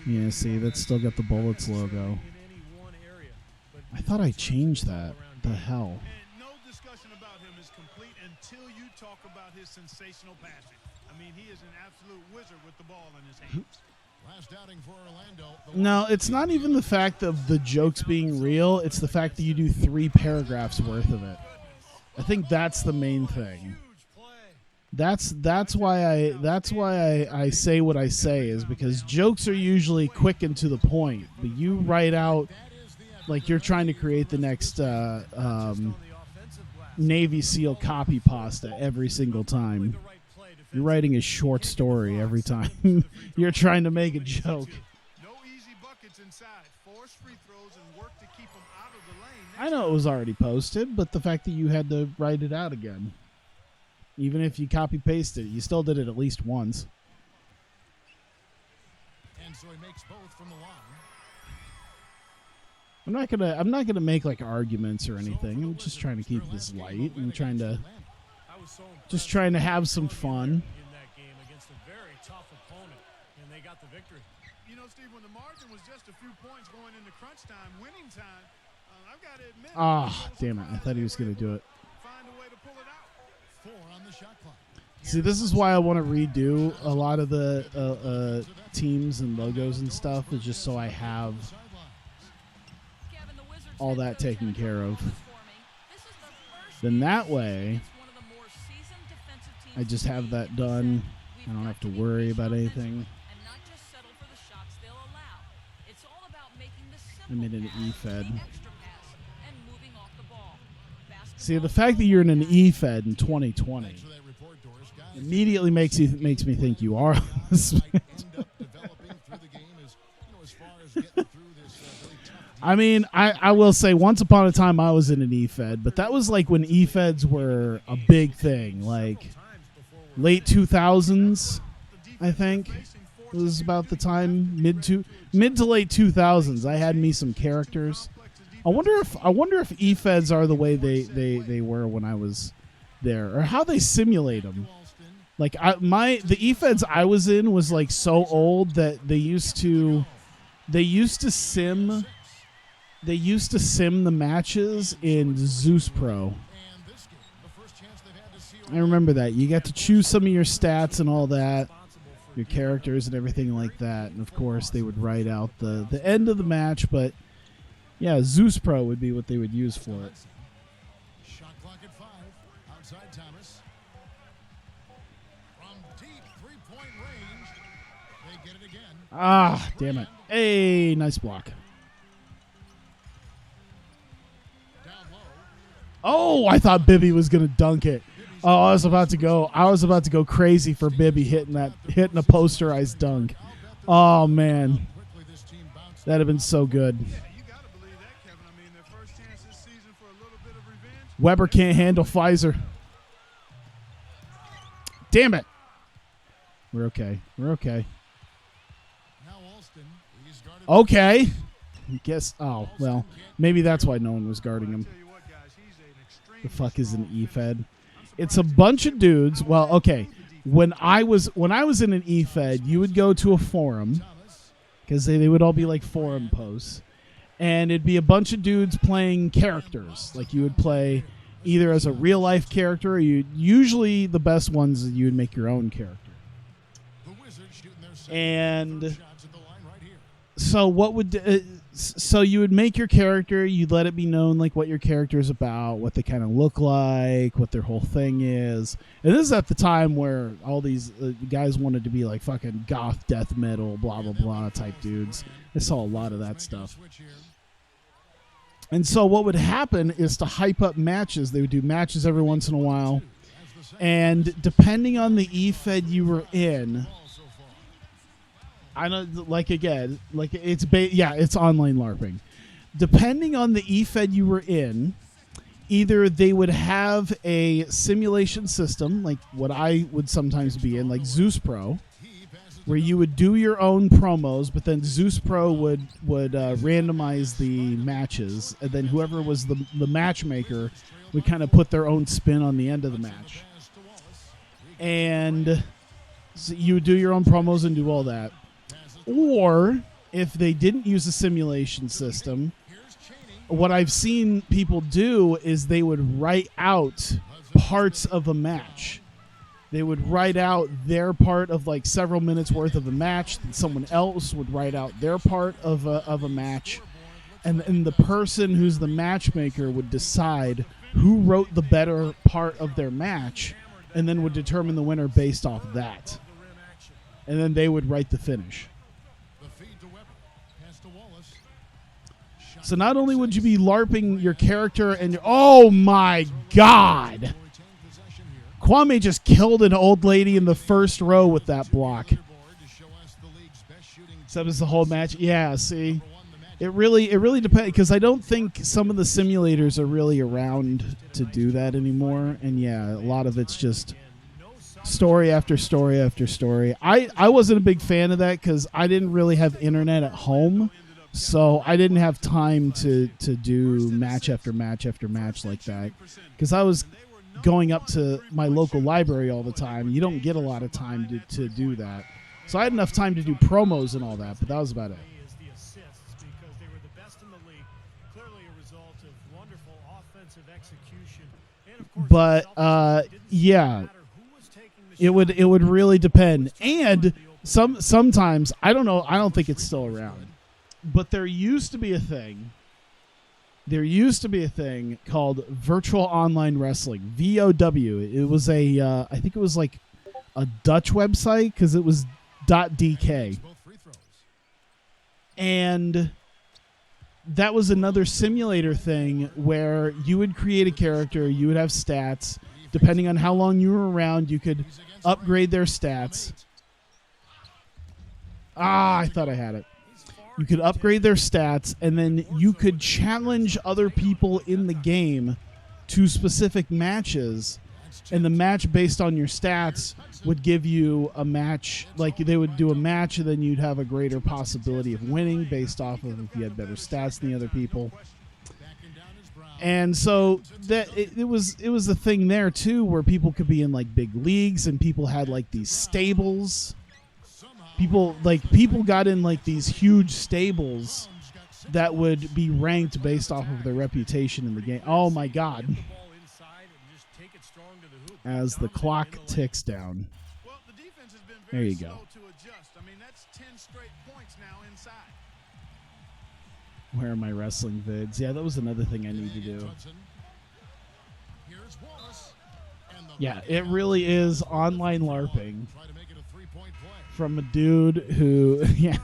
Yeah, see, that's still got the Bullets logo. I thought I changed that. The hell? And no discussion about him is complete until you talk about his sensational passing. I mean, he is an absolute wizard with the ball in his hands. No, it's not even the fact of the jokes being real. It's the fact that you do 3 paragraphs worth of it. I think that's the main thing. That's why I say what I say, is because jokes are usually quick and to the point. But you write out like you're trying to create the next Navy SEAL copy pasta every single time. You're writing a short story every time you're trying to make a joke. No easy buckets inside. Force free throws and work to keep them out of the lane. I know it was already posted, but the fact that you had to write it out again, even if you copy pasted it, you still did it at least once. And so he makes both from the line. I'm not gonna make like arguments or anything. I'm just trying to keep this light and trying to have some fun. In that game against a very tough opponent, and they got the victory. You know, Steve, when the margin was just a few points going into crunch time, winning time, I've got to admit. Ah, damn it! I thought he was gonna do it. Find a way to pull it out. 4 on the shot clock. See, this is why I want to redo a lot of the teams and logos and stuff, is just so I have all that taken care of. Then that way, I just have that done. I don't have to worry about anything. I'm in an E-Fed. See, the fact that you're in an E-Fed in 2020 Thanks for that report, Doris. Guys, immediately makes me think you are. might end up developing through the game as far as getting through this very tough I mean, I will say once upon a time I was in an E-Fed, but that was like when E-Feds were a big thing, like late 2000s, I think. It was about the time mid to late 2000s. I had me some characters. I wonder if E-Feds are the way they were when I was there, or how they simulate them. Like the E-Feds I was in was like so old that they used to sim the matches in Zeus Pro. I remember that. You got to choose some of your stats and all that, your characters and everything like that. And of course they would write out the end of the match, but yeah, Zeus Pro would be what they would use for it. shot clock at 5. Outside Thomas. From deep three-point range. They get it again. Ah, damn it. Hey, nice block. Down low. Oh, I thought Bibby was gonna dunk it. Oh, I was about to go crazy for Bibby hitting a posterized dunk. Oh man, Quickly this team bounced. that'd have been so good. You got to believe that, Kevin. I mean, their first chance this season for a little bit of revenge. Weber can't handle Pfizer. Damn it. We're okay. We're okay. Now Alston. He's guarded. Okay. Guess. Oh well, maybe that's why no one was guarding him. Tell you what, guys, he's an extreme. The fuck is an E-Fed? It's a bunch of dudes. Well, okay. When I was in an E-Fed, you would go to a forum because they would all be like forum posts, and it'd be a bunch of dudes playing characters. Like you would play either as a real life character, or usually the best ones you would make your own character. The Wizards shooting their second And shots at the line right here. so so you would make your character, you'd let it be known like what your character is about, what they kind of look like, what their whole thing is. And this is at the time where all these guys wanted to be like fucking goth death metal, blah blah blah type dudes. I saw a lot of that stuff. Switch here. And so what would happen is to hype up matches. They would do matches every once in a while, and depending on the E-Fed you were in, I know, like again, like it's online LARPing. Depending on the E-Fed you were in, either they would have a simulation system, like what I would sometimes be in, like Zeus Pro, where you would do your own promos, but then Zeus Pro would randomize the matches, and then whoever was the matchmaker would kind of put their own spin on the end of the match. And so you would do your own promos and do all that. Or if they didn't use a simulation system, what I've seen people do is they would write out parts of a match. They would write out their part of like several minutes worth of a match. And someone else would write out their part of a match. And the person who's the matchmaker would decide who wrote the better part of their match, and then would determine the winner based off that. And then they would write the finish. So not only would you be LARPing your character and oh my god, Kwame just killed an old lady in the first row with that block. So that was the whole match. Yeah, see, it really depends, because I don't think some of the simulators are really around to do that anymore. And yeah, a lot of it's just story after story after story. I wasn't a big fan of that because I didn't really have internet at home. So I didn't have time to do match after match after match like that, because I was going up to my local library all the time. You don't get a lot of time to do that. So I had enough time to do promos and all that, but that was about it. But yeah, it would really depend. And sometimes I don't know. I don't think it's still around. But there used to be a thing. There used to be a thing called Virtual Online Wrestling, VOW. It was I think it was like a Dutch website, because it was .dk. And that was another simulator thing where you would create a character, you would have stats. Depending on how long you were around, you could upgrade their stats. I thought I had it. You could upgrade their stats, and then you could challenge other people in the game to specific matches. And the match based on your stats would give you a match. Like, they would do a match, and then you'd have a greater possibility of winning based off of if you had better stats than the other people. And so that it was a thing there too, where people could be in like big leagues, and people had like these stables. People got in like these huge stables that would be ranked based off of their reputation in the game. Oh my God. As the clock ticks down. There you go. Where are my wrestling vids? Yeah, that was another thing I need to do. Yeah, it really is online LARPing from a dude who, yeah.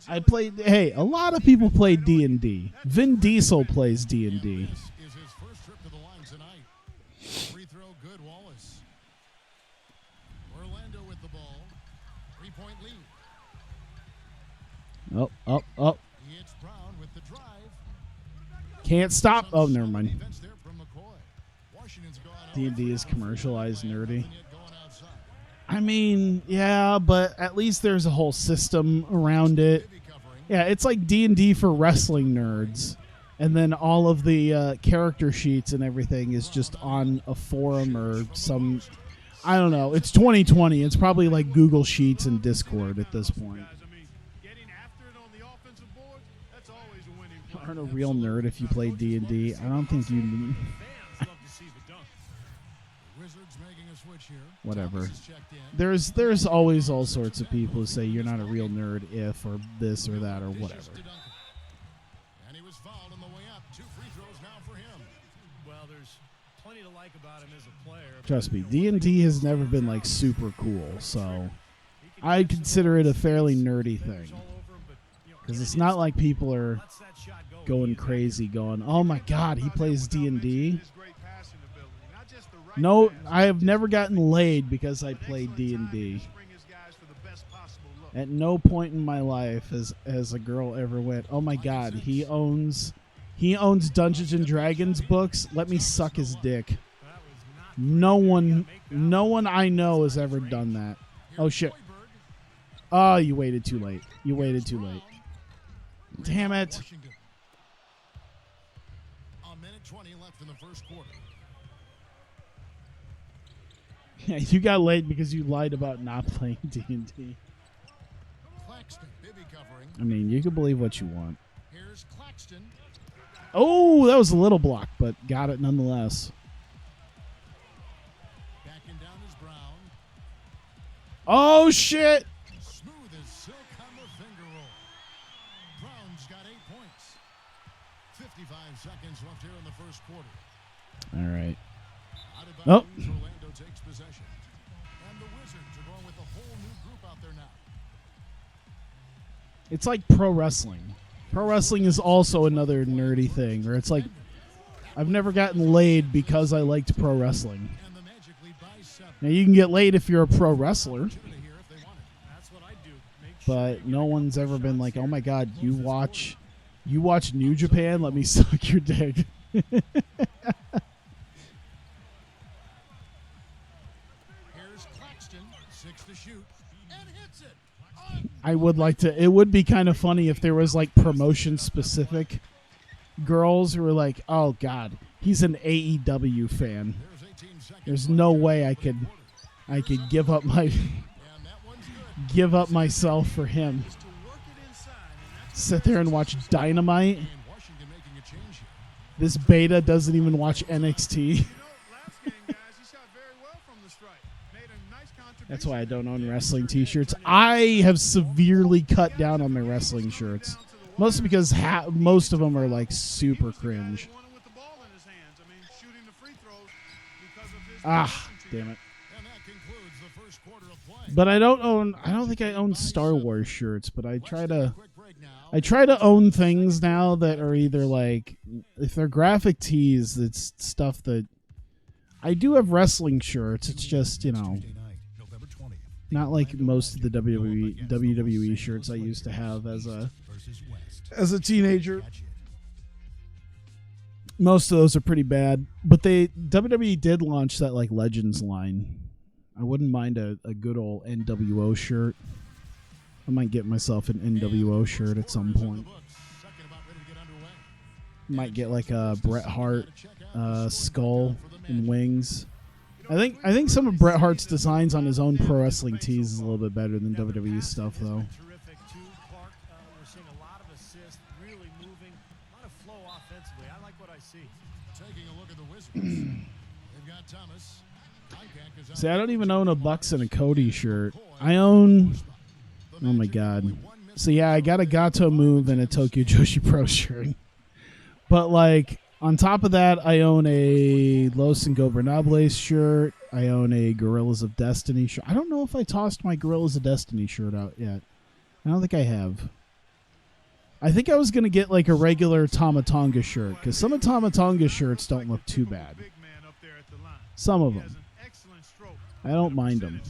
I played, hey, a lot of people play D&D. Vin Diesel plays D&D. Free throw, good, Wallace. Orlando with the ball. 3-point lead. Oh. It's Brown with the drive. Can't stop. Oh, never mind. Defense there from McCoy. Washington's gone out. D&D is commercialized nerdy. I mean, yeah, but at least there's a whole system around it. Yeah, it's like D&D for wrestling nerds. And then all of the character sheets and everything is just on a forum or some... I don't know. It's 2020. It's probably like Google Sheets and Discord at this point. You aren't a real nerd if you play D&D. I don't think you... Whatever. There's always all sorts of people who say you're not a real nerd if or this or that or whatever. And he was fouled on the way up. 2 free throws now for him. Well, there's plenty to like about him as a player. Trust me, D&D has never been like super cool, so I consider it a fairly nerdy thing. Because it's not like people are going crazy going, oh my God, he plays D&D? No, I have never gotten laid because I played D&D. At no point in my life has a girl ever went, oh my God, he owns Dungeons and Dragons books. Let me suck his dick. No one I know has ever done that. Oh shit. Oh, you waited too late. You waited too late. Damn it. A minute 20 left in the first quarter. Yeah, you got laid because you lied about not playing D&D. Claxton, Bibby covering. I mean, you can believe what you want. Here's Claxton. Oh, that was a little block, but got it nonetheless. Backing down is Brown. Oh, shit. Smooth as silk on the finger roll. Brown's got 8 points. 55 seconds left here in the first quarter. All right. Out of Oh. bounds, Orlando takes possession. And the Wizards are going with a whole new group out there now. It's like pro wrestling. Pro wrestling is also another nerdy thing, where it's like, I've never gotten laid because I liked pro wrestling. And the Magic lead by 7. Now, you can get laid if you're a pro wrestler, Here if they want it. That's what I do. but no one's ever been like, oh my God, you watch New Japan? Let me suck your dick. Here's Claxton. 6 to shoot. And hits it. I would like to. It would be kind of funny if there was like promotion specific girls who were like, "Oh God, he's an AEW fan. There's 18 seconds. There's no way I could give up my And that one's good. give up myself for him. Sit there and watch Dynamite. And Washington making a change here. This beta doesn't even watch NXT. Last game, guys, he shot very well from the stripe. Made a nice contribution. That's why I don't own wrestling T-shirts. I have severely cut down on my wrestling shirts, mostly because most of them are like super cringe. With the ball in his hands. I mean, shooting the free throws because of his Ah, damn it. And that concludes the first quarter of play. But I don't think I own Star Wars shirts, but I try to Quick break I try to own things now that are either like, if they're graphic tees, it's stuff that I do have wrestling shirts. It's just, you know, not like most of the WWE shirts I used to have as a teenager. Most of those are pretty bad, but WWE did launch that like Legends line. I wouldn't mind a good old NWO shirt. I might get myself an NWO shirt at some point. Might get like a Bret Hart skull and wings. I think some of Bret Hart's designs on his own pro wrestling tees is a little bit better than WWE stuff, though. Terrific too, Clark. We're seeing a lot of assists, really moving, a lot of flow offensively. I like what I see. Taking a look at the Wizards. They've got Thomas. See, I don't even own a Bucks and a Cody shirt. I own... Oh, my God. So, yeah, I got a Gato move and a Tokyo Joshi Pro shirt. But, like, on top of that, I own a Los Ingobernables shirt. I own a Gorillas of Destiny shirt. I don't know if I tossed my Gorillas of Destiny shirt out yet. I don't think I have. I think I was going to get, like, a regular Tama Tonga shirt, because some of Tama Tonga's shirts don't look too bad. Some of them. I don't mind them.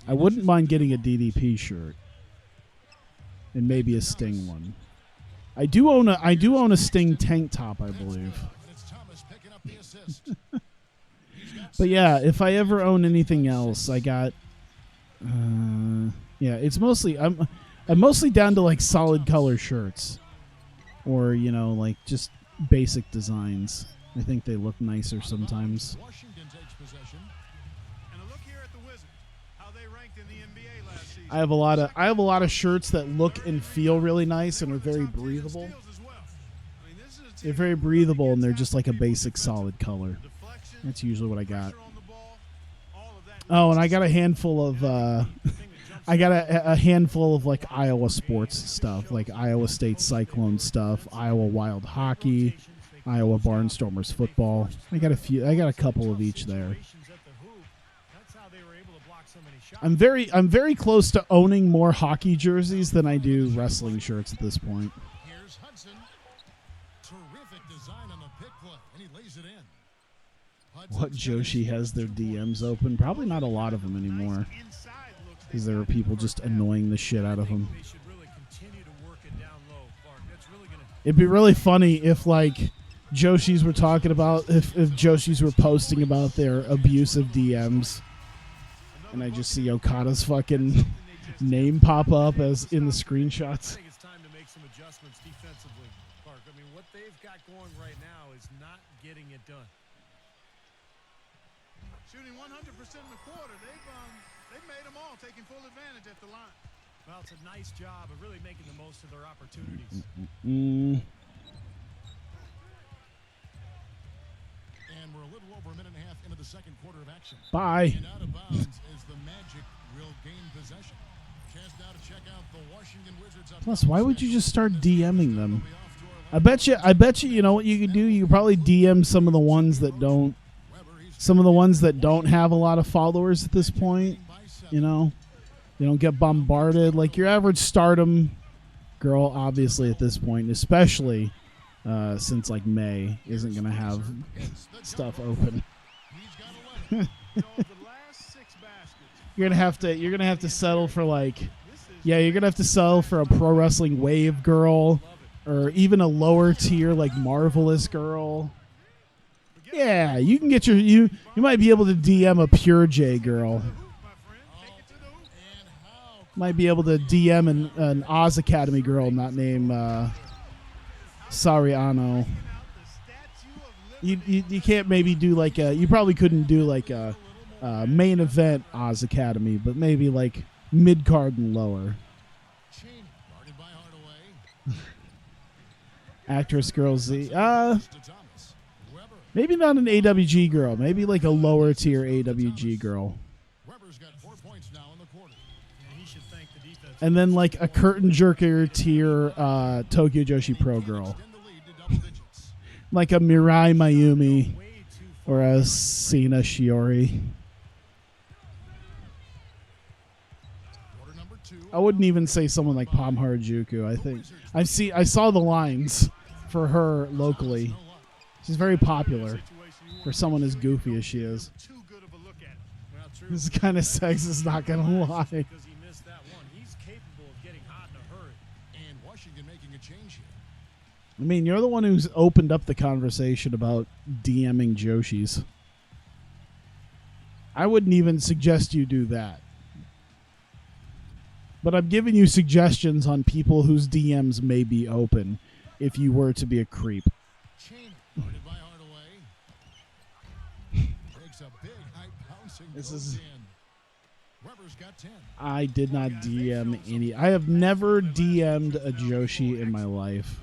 I wouldn't mind getting a DDP shirt. And maybe a Sting one. I do own a Sting tank top, I believe. But yeah, if I ever own anything else, I got yeah, it's mostly I'm mostly down to like solid color shirts. Or, you know, like just basic designs. I think they look nicer sometimes. I have a lot of shirts that look and feel really nice and are very breathable. They're very breathable and they're just like a basic solid color. That's usually what I got. Oh, and I got a handful of I got a handful of like Iowa sports stuff, like Iowa State Cyclone stuff, Iowa Wild Hockey, Iowa Barnstormers football. I got a couple of each there. I'm very close to owning more hockey jerseys than I do wrestling shirts at this point. Here's Hudson. Terrific design on the pick play, and he lays it in. What Joshi has their DMs open? Probably not a lot of them anymore, because there are people just annoying the shit out of them. It'd be really funny if like Joshis were talking about if Joshis were posting about their abusive DMs. And I just see Okada's fucking name pop up as in the screenshots. I think it's time to make some adjustments defensively, Clark. I mean, what they've got going right now is not getting it done. Shooting 100% in the quarter. They've made them all, taking full advantage at the line. Well, it's a nice job of really making the most of their opportunities. And we're a little over a minute and a half into the second quarter of action. Bye. And out of bounds as the Magic will gain possession. Chance now to check out the Washington Wizards. Plus, why would you just start DMing them? I bet you, you know what you could do? You could probably DM some of the ones that don't have a lot of followers at this point. You know, they don't get bombarded like your average Stardom girl, obviously at this point, especially since like May isn't gonna have stuff open. You're gonna have to settle for like, yeah, you're gonna have to settle for a pro wrestling wave girl, or even a lower tier like Marvelous girl. Yeah, you can get you might be able to DM a Pure J girl. Might be able to DM an Oz Academy girl not named Sariano. You can't maybe do like you probably couldn't do like a main event Oz Academy, but maybe like mid card and lower. Actress girl Z. Maybe not an AWG girl. Maybe like a lower tier AWG girl. And then like a curtain jerker tier Tokyo Joshi Pro girl. Like a Mirai Mayumi or a Sina Shiori. I wouldn't even say someone like Pam Harajuku. I saw the lines for her locally. She's very popular for someone as goofy as she is. Too good of a look at it. Well, true. This is kind of sexist, not gonna lie. Because he missed that one. He's capable of getting hot in a hurry. And Washington making a change here. I mean, you're the one who's opened up the conversation about DMing Joshis. I wouldn't even suggest you do that. But I'm giving you suggestions on people whose DMs may be open if you were to be a creep. Cheney, guarded by Hardaway. Takes a big high bouncing This goes is- in. Weber's got 10. I did not DM any. I have never DM'd a Joshi in my life.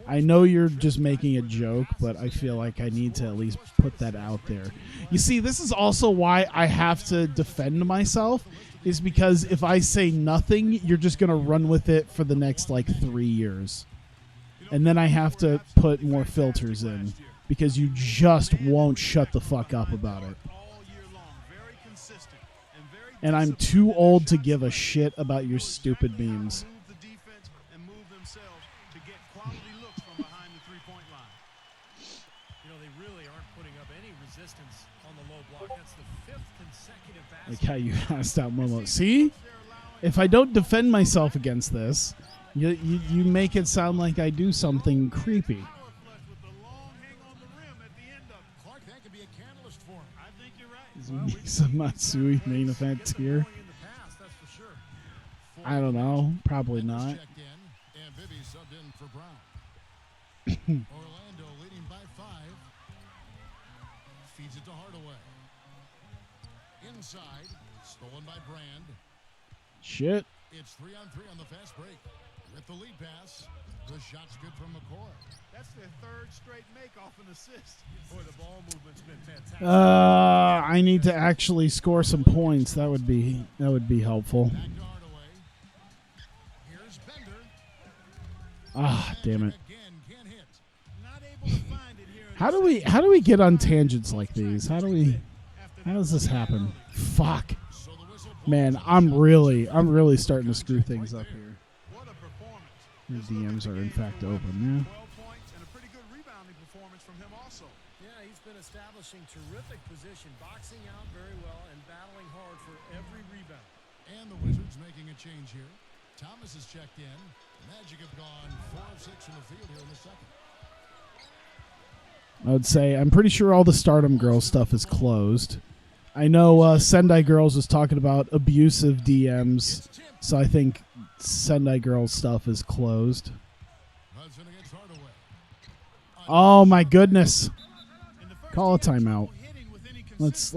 I know you're just making a joke, but I feel like I need to at least put that out there. You see, this is also why I have to defend myself, is because if I say nothing, you're just going to run with it for the next, 3 years. And then I have to put more filters in, because you just won't shut the fuck up about it. All year long, very consistent and very And I'm too old to give a shit about your stupid memes. move the defense and move themselves to get quality looks from behind the three-point line. You know, they really aren't putting up any resistance on the low block. That's the 5th consecutive basket. Like how you asked out Momo. See? If I don't defend myself against this, you make it sound like I do something creepy. Power flush with the long hang on the rim at the end of it. Clark, that could be a catalyst for him. I think you're right. Is Misa Matsui main event tier? Going in the past, that's for sure. I don't know. Probably not. Checked in, and Bibby subbed in for Brown. Orlando leading by 5. Feeds it to Hardaway. Inside, stolen by Brand. Shit. It's 3-on-3 on the fast break. With the lead pass, the shot's good from McCoy. That's their third straight make off an assist. Boy, the ball movement's been fantastic. I need to actually score some points. That would be helpful. Back to Hardaway. Here's Bender. Ah, damn it. Again, can't hit. Not able to find it here. How do we get on tangents like these? How does this happen? Fuck. So the whistle blows. Man, I'm really starting to screw things up here. What a performance. Your DMs are in fact open, 12 points and a pretty good rebounding performance from him also. Yeah, he's been establishing terrific position, boxing out very well, and battling hard for every rebound. And the Wizards making a change here. Thomas is checked in. Magic have gone 4 of 6 from the field here in the second. I would say I'm pretty sure all the Stardom Girls stuff is closed. I know Sendai Girls was talking about abusive DMs, so I think Sendai Girls stuff is closed. Hudson against Hardaway. Oh my goodness! In the first Call a he had timeout. trouble hitting with any Let's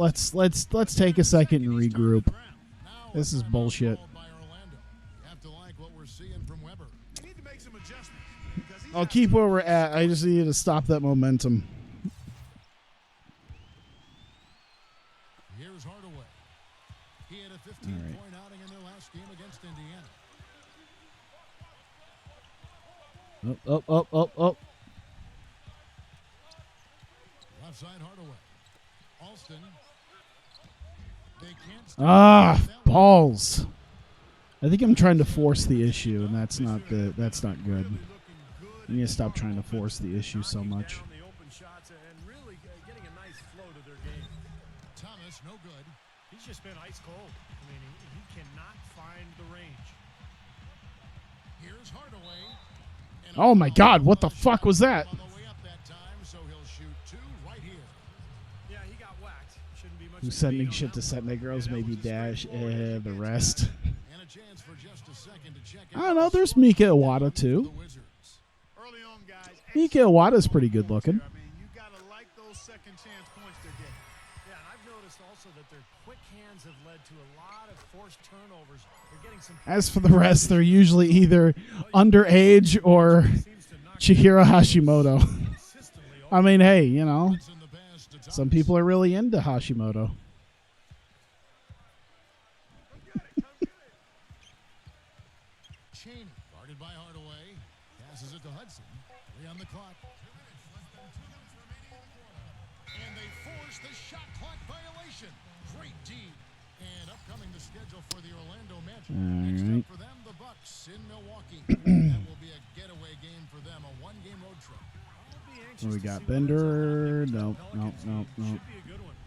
take a second and consistency. regroup. Now This a is timeout bullshit. called by Orlando. You have to like what we're seeing from Weber. You need to make some adjustments because he's I'll not keep where we're at. I just need to stop that momentum. Here's Hardaway. He had a 15-point outing in their last game against Indiana. Up. Left side Hardaway. Alston. They can't stop Ah, that one. balls. I think I'm trying to force the issue, and that's not good. I need to stop trying to force the issue so much. Down the open shots and really getting a nice flow to their game. Thomas, no good. He's just been ice cold. I mean, he cannot find the range. Here's Hardaway. And Oh my God, what the fuck was that? on the way up that time, so he'll shoot 2 right here. Yeah, he got whacked. Shouldn't be much. Who's of a sending beat on shit to that one. Sendai Girls? Yeah, that Maybe was a Dash, straightforward the rest. And a chance for just a second to check I don't know, there's Mika Iwata too. the Wizards. early on, guys. Mika Iwata's pretty good looking. I mean, you gotta like those second chance points they're getting. Yeah, and I've noticed also that their quick hands have led to a lot of forced turnovers. They're getting some. As for the rest, they're usually either underage or Seems to knock Chihiro Hashimoto. consistently I mean, hey, you know, In the pass to Thomas. some people are really into Hashimoto. Cheney, guarded by Hardaway. Passes it to Hudson. 3 on the clock. And they force the shot clock violation. Great D. And upcoming the schedule for the Orlando Magic. All Next right. up for them, the Bucks in Milwaukee. That will be a getaway game for them, a one-game road trip. I'll be anxious What we to got? see what ends up Bender? happening. Nope, nope, Pelicans nope, game nope. Should be a good one.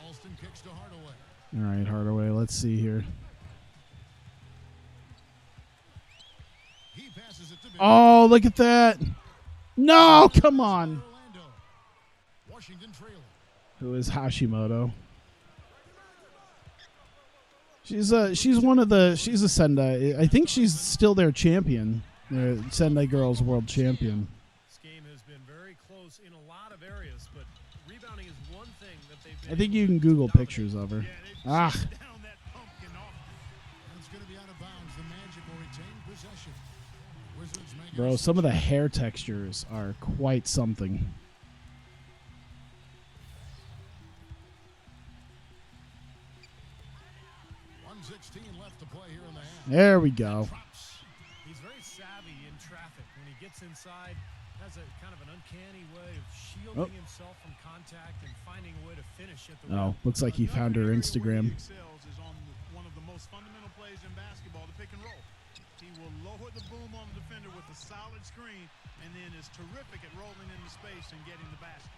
Alston kicks to Hardaway. All right, Hardaway. Let's see here. He passes it to Bender. Oh, look at that! No, come on. Orlando. Washington trailing. Who is Hashimoto? She's one of the she's a Sendai. I think she's still their champion. Their Sendai girls world champion. This game has been very close in a lot of areas, but rebounding is one thing that they've been I think able you to can Google dominate. pictures of her. Yeah, they've Ah, shut down that pumpkin off. And it's going to be out of bounds. The Magic will retain possession. Wizards make bro, it some of the hair textures are quite something. 1:16 left to play here in the half. There we go. Drops. He's very savvy in traffic. When he gets inside, has a kind of an uncanny way of shielding himself from contact and finding a way to finish at the Oh, rim. looks like he found her Another area where Instagram. he excels is on one of the most fundamental plays in basketball, the pick and roll. He will lower the boom on the defender with a solid screen, and then is terrific at rolling into space and getting the basket.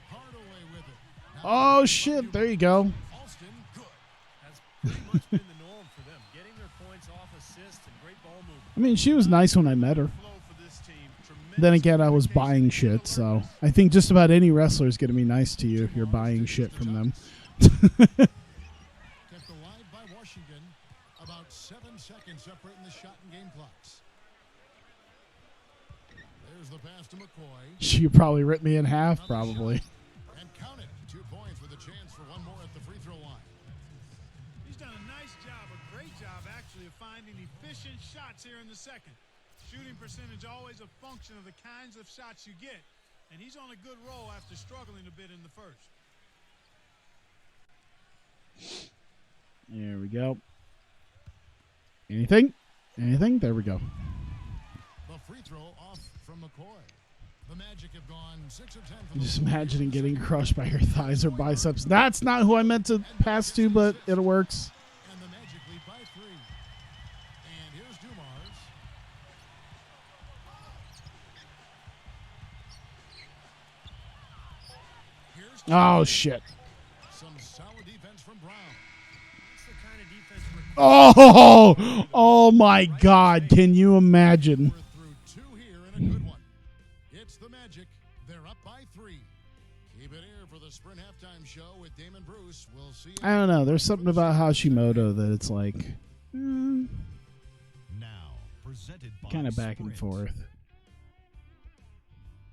Hardaway with it. Oh shit! There you go. Alston, good. That's pretty much been the norm for them, getting their points off assists and great ball movement. I mean, she was nice when I met her. Flow for this team. Tremendous Then again, I was communication, buying skill shit, so awareness. I think just about any wrestler is going to be nice to you if you're buying shit from them. Kept alive by Washington. About 7 seconds separating the shot and game clocks. There's the pass to McCoy. She probably ripped me in half, probably. And count it. 2 points with a chance for one more at the free throw line. He's done a nice job, a great job actually, of finding efficient shots here in the second. Shooting percentage always a function of the kinds of shots you get, and he's on a good roll after struggling a bit in the first. There we go. Anything? Anything? There we go. The free throw off from McCoy. The Magic have gone 6 of 10 from Just the floor. imagining getting crushed by your thighs or biceps. That's not who I meant to pass to, but it works. And the Magic lead by 3. And here's Dumars. Here's Oh, shit. some solid defense from Brown. That's the kind of defense required. Oh my God. Can you imagine? We're through 2 here and a good one. It's the Magic. They're up by 3. Keep it here for the Sprint halftime show with Damon Bruce. We'll see you. I don't know. There's something about Hashimoto that it's like Now, presented by kind of back and Sprint. forth.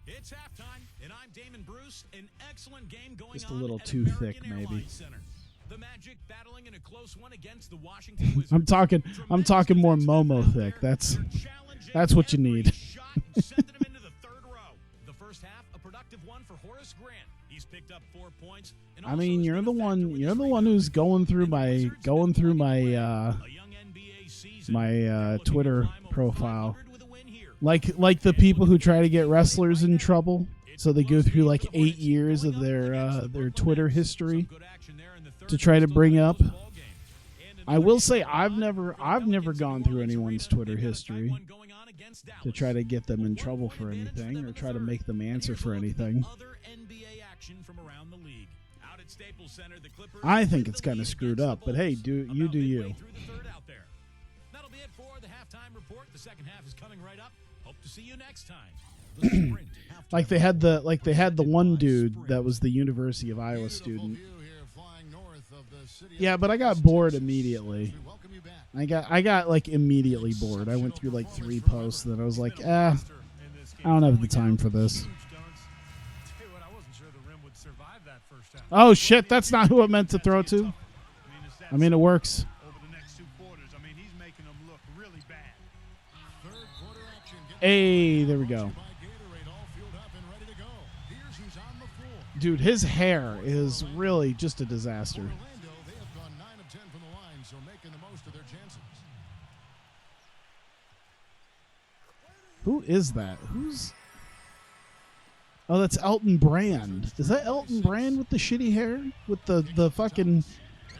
It's halftime, and I'm Damon Bruce. An excellent game going Just a on little at too American thick, maybe. Airlines Center. The Magic battling in a close one against the Washington Wizards. I'm talking more Momo thick. That's what you need. Shot and sending him into the third row. The first half, a productive one for Horace Grant. He's picked up 4 points. And I also mean, has you're been the a factor one. with You're his the one who's rebounds. going through And the my Wizards going been through playing my well. A young NBA season. my They're looking to Twitter climb over profile. 500 with a win here. Like the people who try to get wrestlers in trouble, so they go through like 8 years of their Twitter history to try to bring up. I will say I've never gone through anyone's Twitter history to try to get them in trouble for anything or try to make them answer for anything. I think it's kind of screwed up, but hey, do you. That'll be it for the halftime report. The second half is coming right up. Hope to see you next time. Like they had the one dude that was the University of Iowa student. View here flying north of the city of Yeah, but I got bored immediately. We welcome you back. I got like immediately bored. I went through like 3 posts, and then I was like, I don't have the time for this. Tell you what, I wasn't sure the rim would survive that first half. Oh shit, that's not who I meant to throw to. It's that I mean, it works. over the next 2 quarters. I mean, he's making them look really bad. Third quarter action. Hey, there we go. By Gatorade, all fueled up and ready to go. Here's who's on the floor. Dude, his hair is really just a disaster. Orlando, they have gone 9 of 10 from the line, so making the most of their chances. Who is that? Who's Oh, that's Elton Brand. Is that Elton Brand with the shitty hair? With the fucking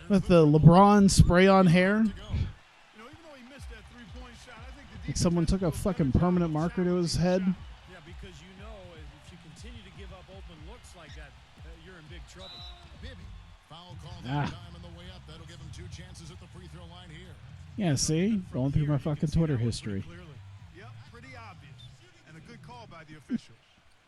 with the LeBron spray on hair? Even though he missed that three-point shot, I think the Like someone took a fucking permanent marker to his head. Yeah, because you know if you continue to give up open looks like that, you're in big trouble. Bibby. Foul call Ah. that time on the way up. That'll give him 2 chances at the free throw line here. Yeah, see? Going through my fucking Twitter history. Yep, pretty obvious. And a good call by the officials.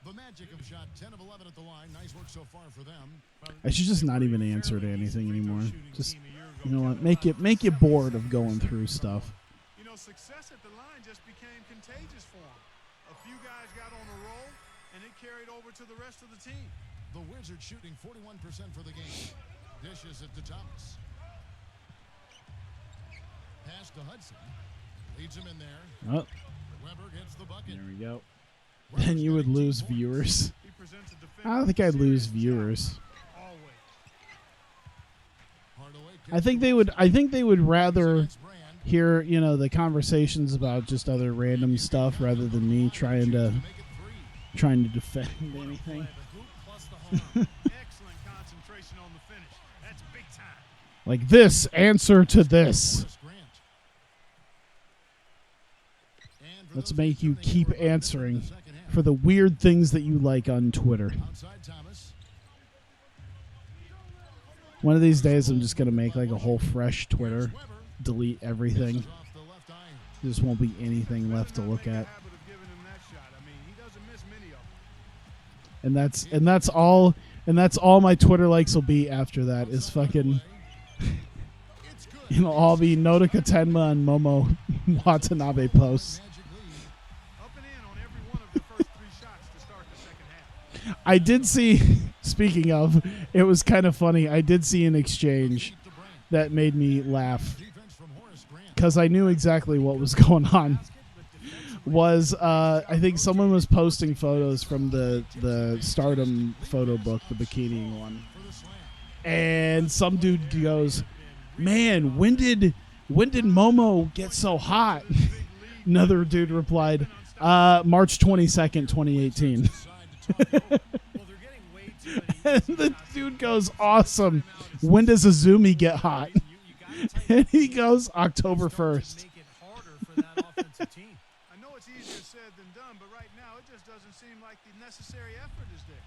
The Magic have shot 10 of 11 at the line. Nice work so far for them. I should just not even answer to anything anymore. Just, you know what? Make you bored of going through stuff. You know, success at the line just became contagious for him. A few guys got on a roll, and it carried over to the rest of the team. The Wizards shooting 41% for the game. Dishes it to Thomas. Pass to Hudson. Leads him in there. Oh, Weber gets the bucket. there we go. Then you would lose viewers. He presents a defensive I don't think I'd lose series viewers. always. Hardaway I think they would rather Brand. hear, you know, the conversations about just other random stuff rather than me trying to Make it 3. defend anything. The hoop plus the harm. Excellent concentration on the finish. That's big time. Like this answer to this. Horace Grant. And for Let's those make you tuning in, keep we're about to enter answering the second half. for the weird things that you like on Twitter. Outside Thomas. One of these days, I'm just going to make like a whole fresh Twitter, Weber. delete everything. Off the left iron. There just won't be anything left to look at. Habit of giving him that shot. I mean, he doesn't miss many of them. And that's all my Twitter likes will be after that is fucking, It's good. it'll all be Notika Tenma and Momo Watanabe posts. Magic lead. Up and in on every one of the first 3 shots to start the second half. I did see, speaking of, it was kind of funny. I did see an exchange To Brand. that made me laugh Defense from Horace Grant. because I knew exactly what was going on. Was I think someone was posting photos from the Stardom photo book, the bikini one, For the slam. and some dude goes, "Man, when did Momo get so hot?" Another dude replied, "March 22nd, 2018." Side to Tony. Well, they're getting way too many. And the dude goes, "Awesome. When does Azumi get hot?" You gotta tighten And he goes, "October start to 1st." make it harder for that offensive team. I know it's easier said than done, but right now it just doesn't seem like the necessary effort is there.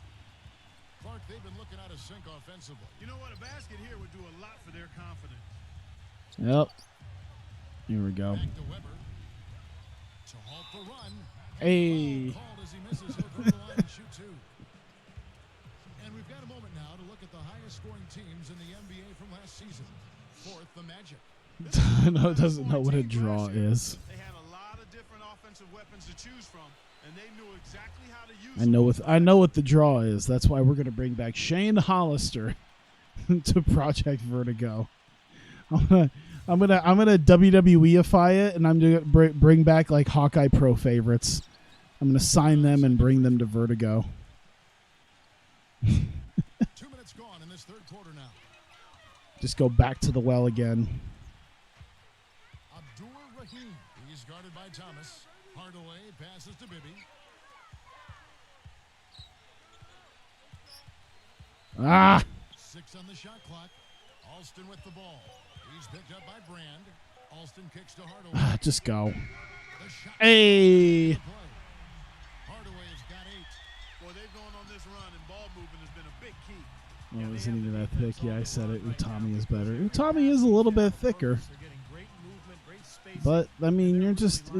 Clark, they've been looking out of sync offensively. You know what? A basket here would do a lot for their confidence. Yep. Here we go. Back to Weber. To halt the run. Hey. Called as he misses. He'll go to the line and shoot 2. And we've got a moment now to look at the highest scoring teams in the NBA from last season. Fourth, the Magic. No, doesn't know what a draw is. They had a lot of different offensive weapons to choose from, and they knew exactly how to use I know what the draw is. That's why we're gonna bring back Shane Hollister to Project Vertigo. I'm gonna WWEify it, and I'm gonna bring back like Hawkeye Pro favorites. I'm gonna sign them and bring them to Vertigo. 2 minutes gone in this third quarter now. Just go back to the well again. Abdur Rahim. He's guarded by Thomas. Hardaway passes to Bibby. Ah, 6 on the shot clock. Alston with the ball. He's picked up by Brand. Alston kicks to Hardaway. just go. The shot Hey. play. Hardaway has got 8. Boy, they've gone on this run, and ball movement has been a big key. Oh, it wasn't even that thick. Yeah, I said it. Utami is better. Utami is a little bit thicker. They're getting great movement, great spacing. But, I mean, you're just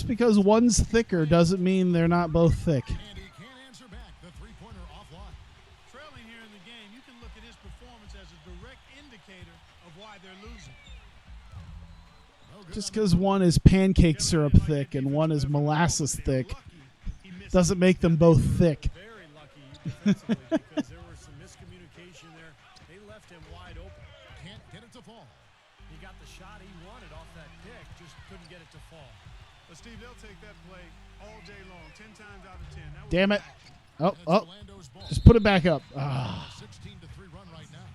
because one's thicker doesn't mean they're not both thick. And he can't answer back. The three-pointer offline. Trailing here in the game, you can look at his performance as a direct indicator of why they're losing. No good Just on because one is pancake syrup thick and one is molasses thick doesn't make them both thick. Very lucky defensively because there was some miscommunication there. They left him wide open. the- Can't get it to fall. He got the shot he wanted off that pick, just couldn't get it to fall. But Steve, they'll take that play all day long, 10 times out of 10. That was Damn it. Oh, And it's oh. Orlando's ball. Just put it back up. Ah. 16-3 run right now.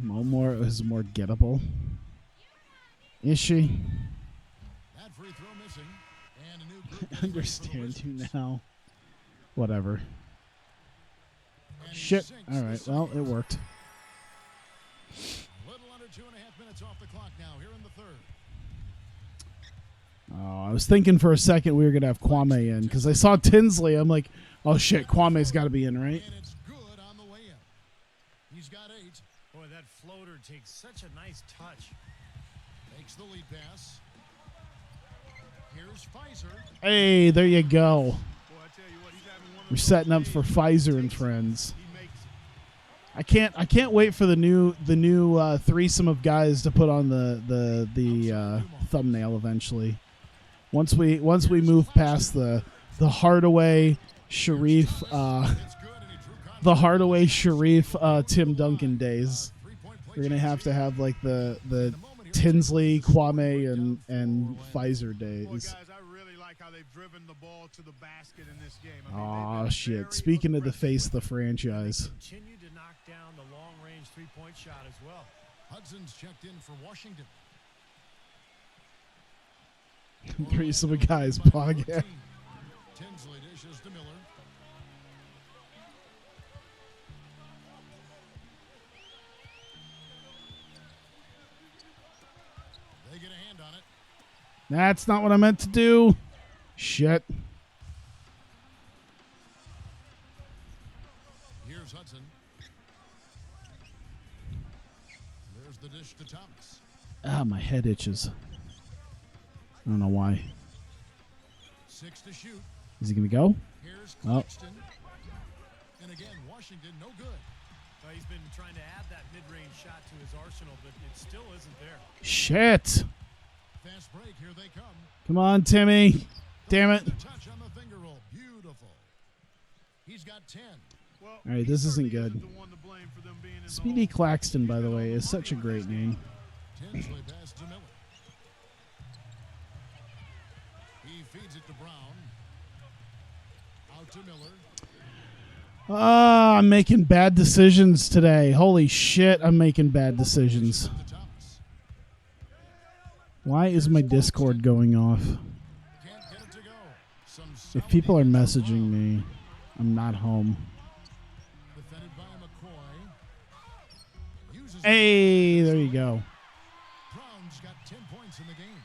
Momore is more gettable. Is she? That free throw missing. And a new group I getting ready for the understand you Wizards. now. Whatever. And he Shit. sinks All the right. Well, it save. worked. A little under 2.5 minutes off the clock now here in the third. Oh, I was thinking for a second we were gonna have Kwame in because I saw Tinsley. I'm like, oh shit, Kwame's got to be in, right? And it's good on the way in. He's got 8. Boy, that floater takes such a nice touch. Makes the lead pass. Here's Pfizer. Hey, there you go. Boy, I tell you what, he's having one of We're those setting up days for where he Pfizer and takes it, friends. he makes it. I can't wait for the new threesome of guys to put on the thumbnail eventually. Once we move past the Hardaway Sharif It's good, and he drew the Hardaway Sharif Tim Duncan days, we're gonna have to have like the Tinsley, Kwame, and Pfizer Boy, days. guys, I really like how they've driven the ball to the basket in this game. I mean, Aw, they've been shit. very Speaking of the aggressive face with of the franchise. Continue to knock down the long-range three-point shot as well. Hudson's checked in for Washington. Threesome of guys, By Pog. 14. Tinsley dishes to Miller. They get a hand on it. That's not what I meant to do. Shit. Here's Hudson. There's the dish to Thomas. Ah, my head itches. I don't know why. 6 to shoot. Is he gonna go? Here's Oh. Claxton. And again, Washington, no good. He's been trying to add that mid-range shot to his arsenal, but it still isn't there. Shit. Fast break, here they come. Come on, Timmy. Damn it. The touch on the finger roll. Beautiful. He's got 10. Well, All right, he this isn't certainly good. isn't the one to blame for them being in the Speedy hole. Claxton, by He's the been way, on is the such a money great with this name. Tinsley pass to Miller. He feeds it to Brown. Out to Miller. Ah, I'm making bad decisions today. Holy shit, I'm making bad decisions. To Thomas. Why is my Discord going off? Can't get it to go. Some If solid people are defense from messaging Brown. me, I'm not home. Defended by McCoy. Uses Hey, there you go. Brown's got 10 points in the game.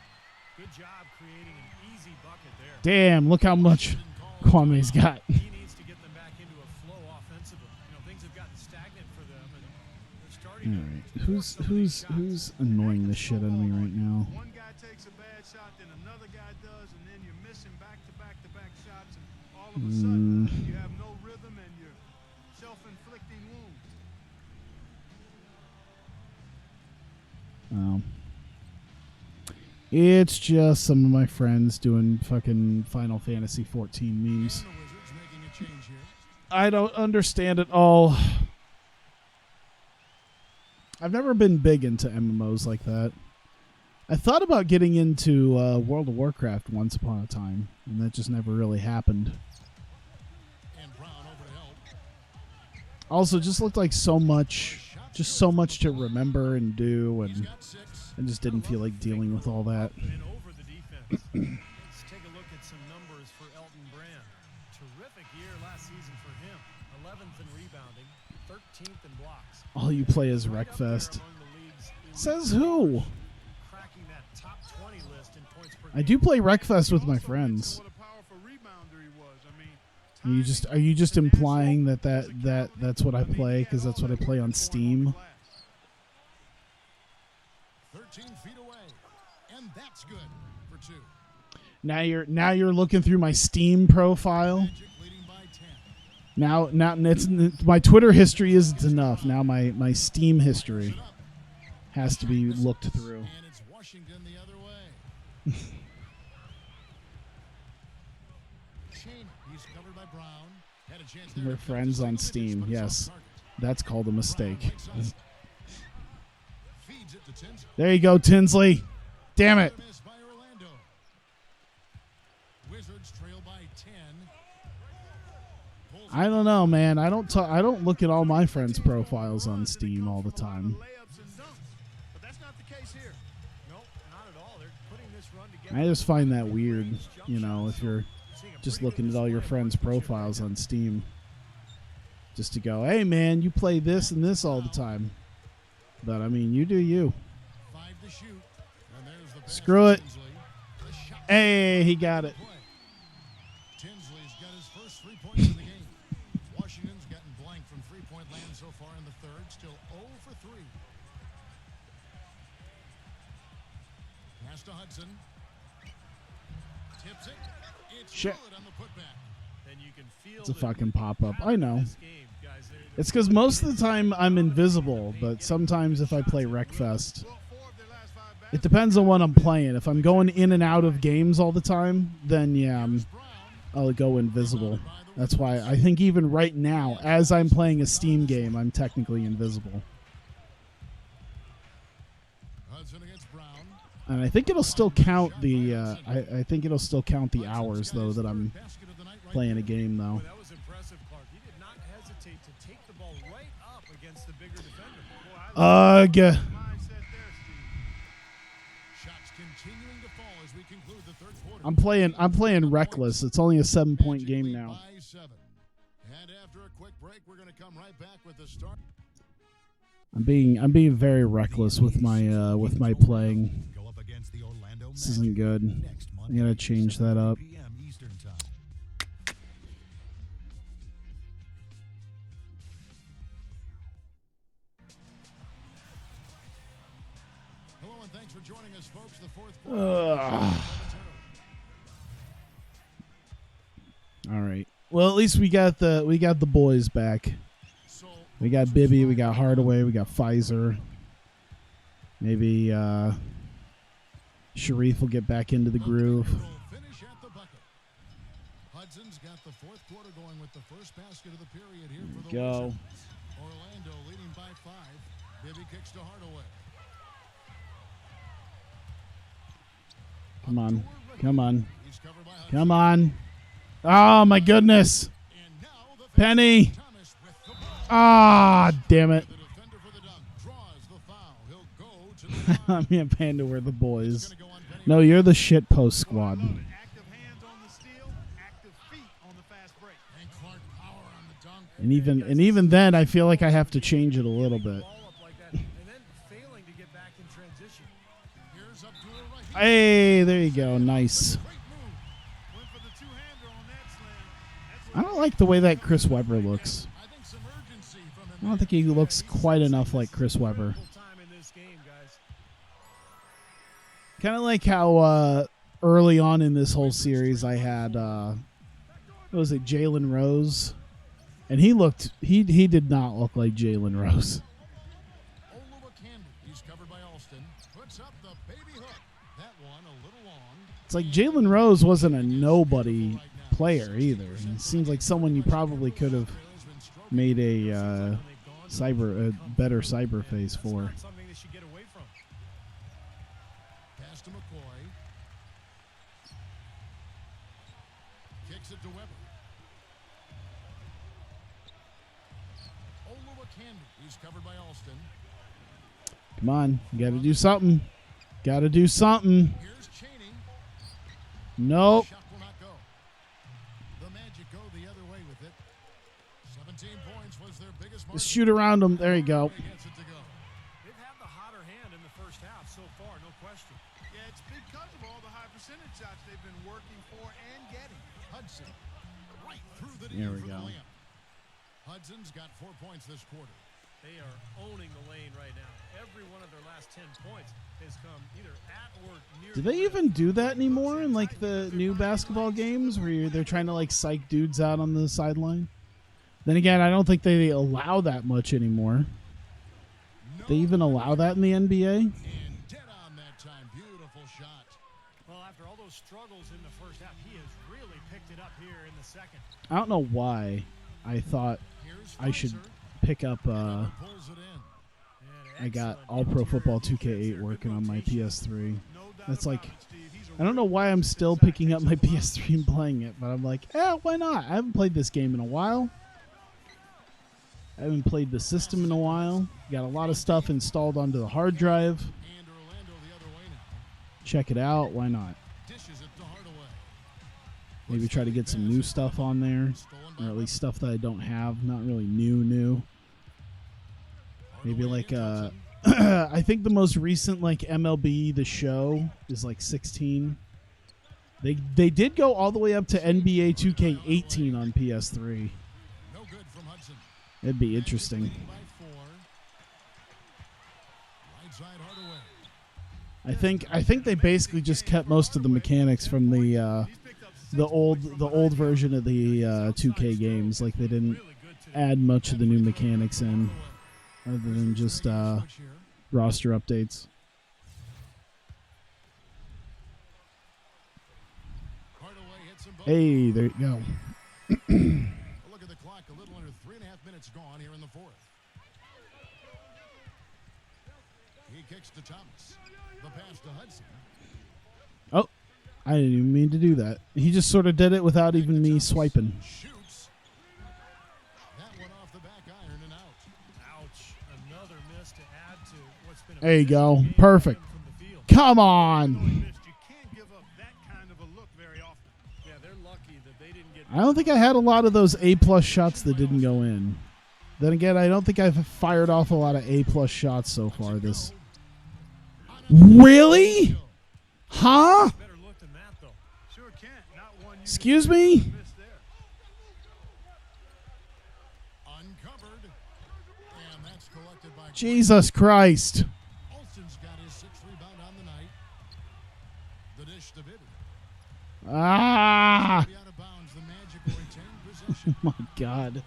Good job creating an easy bucket there. Damn, look how much Kwame's got. He needs to get them back into a flow offensively. Things have gotten stagnant for them, and they're starting All to right, who's annoying the shit out of me right now? One guy takes a bad shot, then another guy does, and then you're missing back-to-back shots, and all of a sudden you have no rhythm and you're self-inflicting wounds. It's just some of my friends doing fucking Final Fantasy 14 memes. And the Wizards making a change here. I don't understand it all. I've never been big into MMOs like that. I thought about getting into World of Warcraft once upon a time, and that just never really happened. And Brown over to help. Also, just looked like so much to remember and do, He's and got 6. I just didn't feel like dealing with all that. and over the defense. Let's take a look at some numbers for Elton Brand. Terrific year last season for him. 11th in rebounding, 13th in blocks. All you play is Right up there Wreckfest. among the league's elite Says who? cracking that top 20 list in points per I game. do play Wreckfest with my Also friends. mentioned what a powerful rebounder he was. I mean, Are you just implying that's what I play because that's what I play on Steam? 13 feet away. And that's good for 2. Now you're looking through my Steam profile. Magic leading by 10. Now it's, my Twitter history isn't enough. Now my Steam history has to be looked through. And it's Washington the other way. Shane, he's covered by Brown. Had a chance there We're to cut friends the on single Steam. digits, but it's Yes, off target. that's called a Brown mistake. wakes up. Feeds it to Tinsley. There you go, Tinsley. Damn it. Miss by Orlando. Wizards trail by 10. Pulls I don't know, man. I don't look at all my friends' profiles on Steam all the time. Layups and dunks, but that's not the case here. not at all. They're putting this run together. I just find that weird, you know, if you're just looking at all your friends' profiles on Steam. Just to go, hey, man, you play this and this all the time. But, I mean, you do you. 5 to shoot. And there's the pass Screw to it. Tinsley. The shot Hey, he got it. Tinsley's got his first 3 points in the game. Washington's gotten blank from three-point land so far in the third. Still 0 for 3. Pass to Hudson. Tips it. It's Shit. good on the putback. And you can feel It's a the fucking pop-up. I know. this game, guys. They're It's because most of the time I'm invisible, but sometimes if I play Wreckfest, it depends on what I'm playing. If I'm going in and out of games all the time, then yeah, I'll go invisible. That's why I think even right now, as I'm playing a Steam game, I'm technically invisible. Hudson against Brown. And I think it'll still count the. I think it'll still count the hours though that I'm Basket of the night right playing a game though. Boy, that was impressive, Clark. He did not hesitate to take the ball right up against the bigger defender. Boy, I Ugh. Mindset there, Steve. Shots continuing to fall as we conclude the third quarter. I'm playing Reckless. It's only a 7-point game now. By 7. And after a quick break, we're going to come right back with the start. I'm being very reckless with my playing. Go up against the Orlando This isn't good. next I Monday, gotta change that up. 7 p.m. Eastern Time. Hello and thanks for joining us, folks. The fourth quarter. All right. Well, at least we got the boys back. So, We got Bibby, we got Hardaway, we got Pfizer. Maybe Sharif will get back into the groove. will finish at the bucket. Hudson's got the fourth quarter going with the first basket of the period here for the Go. Wizards. Orlando leading by 5. Bibby kicks to Hardaway. Come on. Come on. He's covered by Hudson. Come on. Oh my goodness. And now the Penny. Thomas with the ball. Ah, damn it. The defender for the dunk draws the foul. He'll go to the line. I'm a Panda, we're the boys. Gonna go on Penny. No, you're the shit post squad. Active hands on the steal, active feet on the fast break. And Clark power on the dunk. And even then, I feel like I have to change it a little bit. ball up like that, and then failing to get back in transition. Here's Abdul Rahim. Hey, there you go. Nice. Great move. Went for the two-hander on that slam. That's I don't like the way that Chris Webber looks. I think some urgency from him. I don't think he looks quite enough like Chris Webber. Critical time in this game, guys. Kind of like how early on in this whole series I had, what was it, Jalen Rose? And he did not look like Jalen Rose. Oluwakandi. He's covered by Alston. Puts up the baby hook. That one a little long. It's like Jalen Rose wasn't a nobody player either. It seems like someone you probably could have Has been stroking. made a better cyber face for. Not something they should get away from. Pass to McCoy. Kicks it to Weber. Oluwakandi. He's covered by Alston. Come on, you got to do something. Got to do something. Here's Chaney. Nope. Shot will not go. The Magic go the other way with it. 17 points was their biggest margin. Just shoot around him. There you go. Gets it to go. They've had the hotter hand in the first half so far, no question. Yeah, it's because of all the high percentage shots they've been working for and getting. Hudson. Right through the There knee we for go. the layup. Hudson's got 4 points this quarter. They are owning the lane right now. Every one of their last 10 points has come either at or near. Do the they rim. even do that anymore in like the new basketball games where they're trying to like psych dudes out on the sideline? Then again, I don't think they allow that much anymore. They even allow that in the NBA? And dead on that time. Beautiful shot. Well, after all those struggles in the first half, he has really picked it up here in the second. I don't know why I thought Here's I should Pfizer. pick up. Pulls it in. And I got excellent All Pro Football defense 2K8 working on my PS3. No doubt That's about like, it, Steve. He's a I don't know real why I'm defensive still side. picking up my Takes a lot. PS3 and playing it, but I'm like, why not? I haven't played this game in a while. I haven't played the system in a while. Got a lot of stuff installed onto the hard drive. And Orlando the other way now. check it out. Why not? Dishes it to Hardaway. Maybe try to get some new stuff on there, Stolen or by at least stuff that I don't have. Not really new. Maybe like I think the most recent like MLB The Show is like 16. They did go all the way up to NBA 2K18 on PS3. No good from Hudson. It'd be interesting. By 4. Right side Hardaway. I think they basically just kept most of the mechanics from the old version of the 2K games. Like they didn't add much of the new mechanics in, other than just roster updates. Hardaway hits them both. Hey, there you go. Look at the clock. A little under 3.5 minutes gone here in the fourth. He kicks to Thomas. The pass to Hudson. Oh, I didn't even mean to do that. He just sort of did it without even me swiping. Shoots. That one off the back iron and out. Ouch. Another miss to add to what's been a There you go. game Perfect. from the field. Come on. You can't give up that kind of a look very often. Yeah, they're lucky that they didn't get I don't think I had a lot of those A+ shots that didn't go in. Then again, I don't think I've fired off a lot of A+ shots so far this. Really? Huh? better look than that, though. Sure can't. Not one you Excuse me? missed there. Uncovered. And that's collected by Jesus Christ. Olsen's got his 6th rebound on the night. The dish to Bibby. Ah. Be out of bounds. The Magic will retain possession. Oh my God.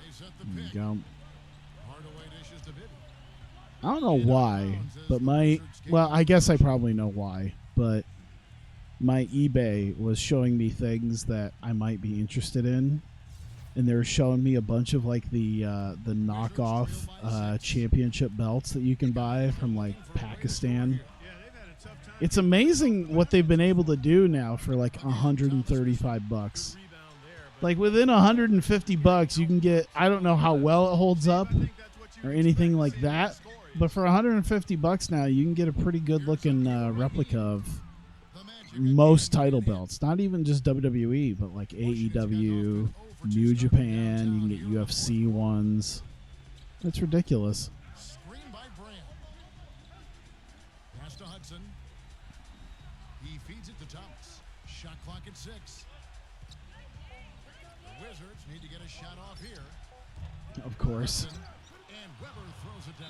They set the There you pick. go. Hardaway dishes to Bibby. I don't know why, but I guess I probably know why, but my eBay was showing me things that I might be interested in, and they were showing me a bunch of like the knockoff championship belts that you can buy from like Pakistan. Yeah, they've had a tough time. It's amazing what they've been able to do now for like $135. Like within $150, you can get, I don't know how well it holds up or anything like that, but for $150 now, you can get a pretty good looking replica of most title belts. Not even just WWE, but like AEW, New Japan. You can get UFC ones. It's ridiculous. Screen by Brand. Pass to Hudson. He feeds it to Thomas. Shot clock at 6. The Wizards need to get a shot off here. Of course. And Weber throws it down.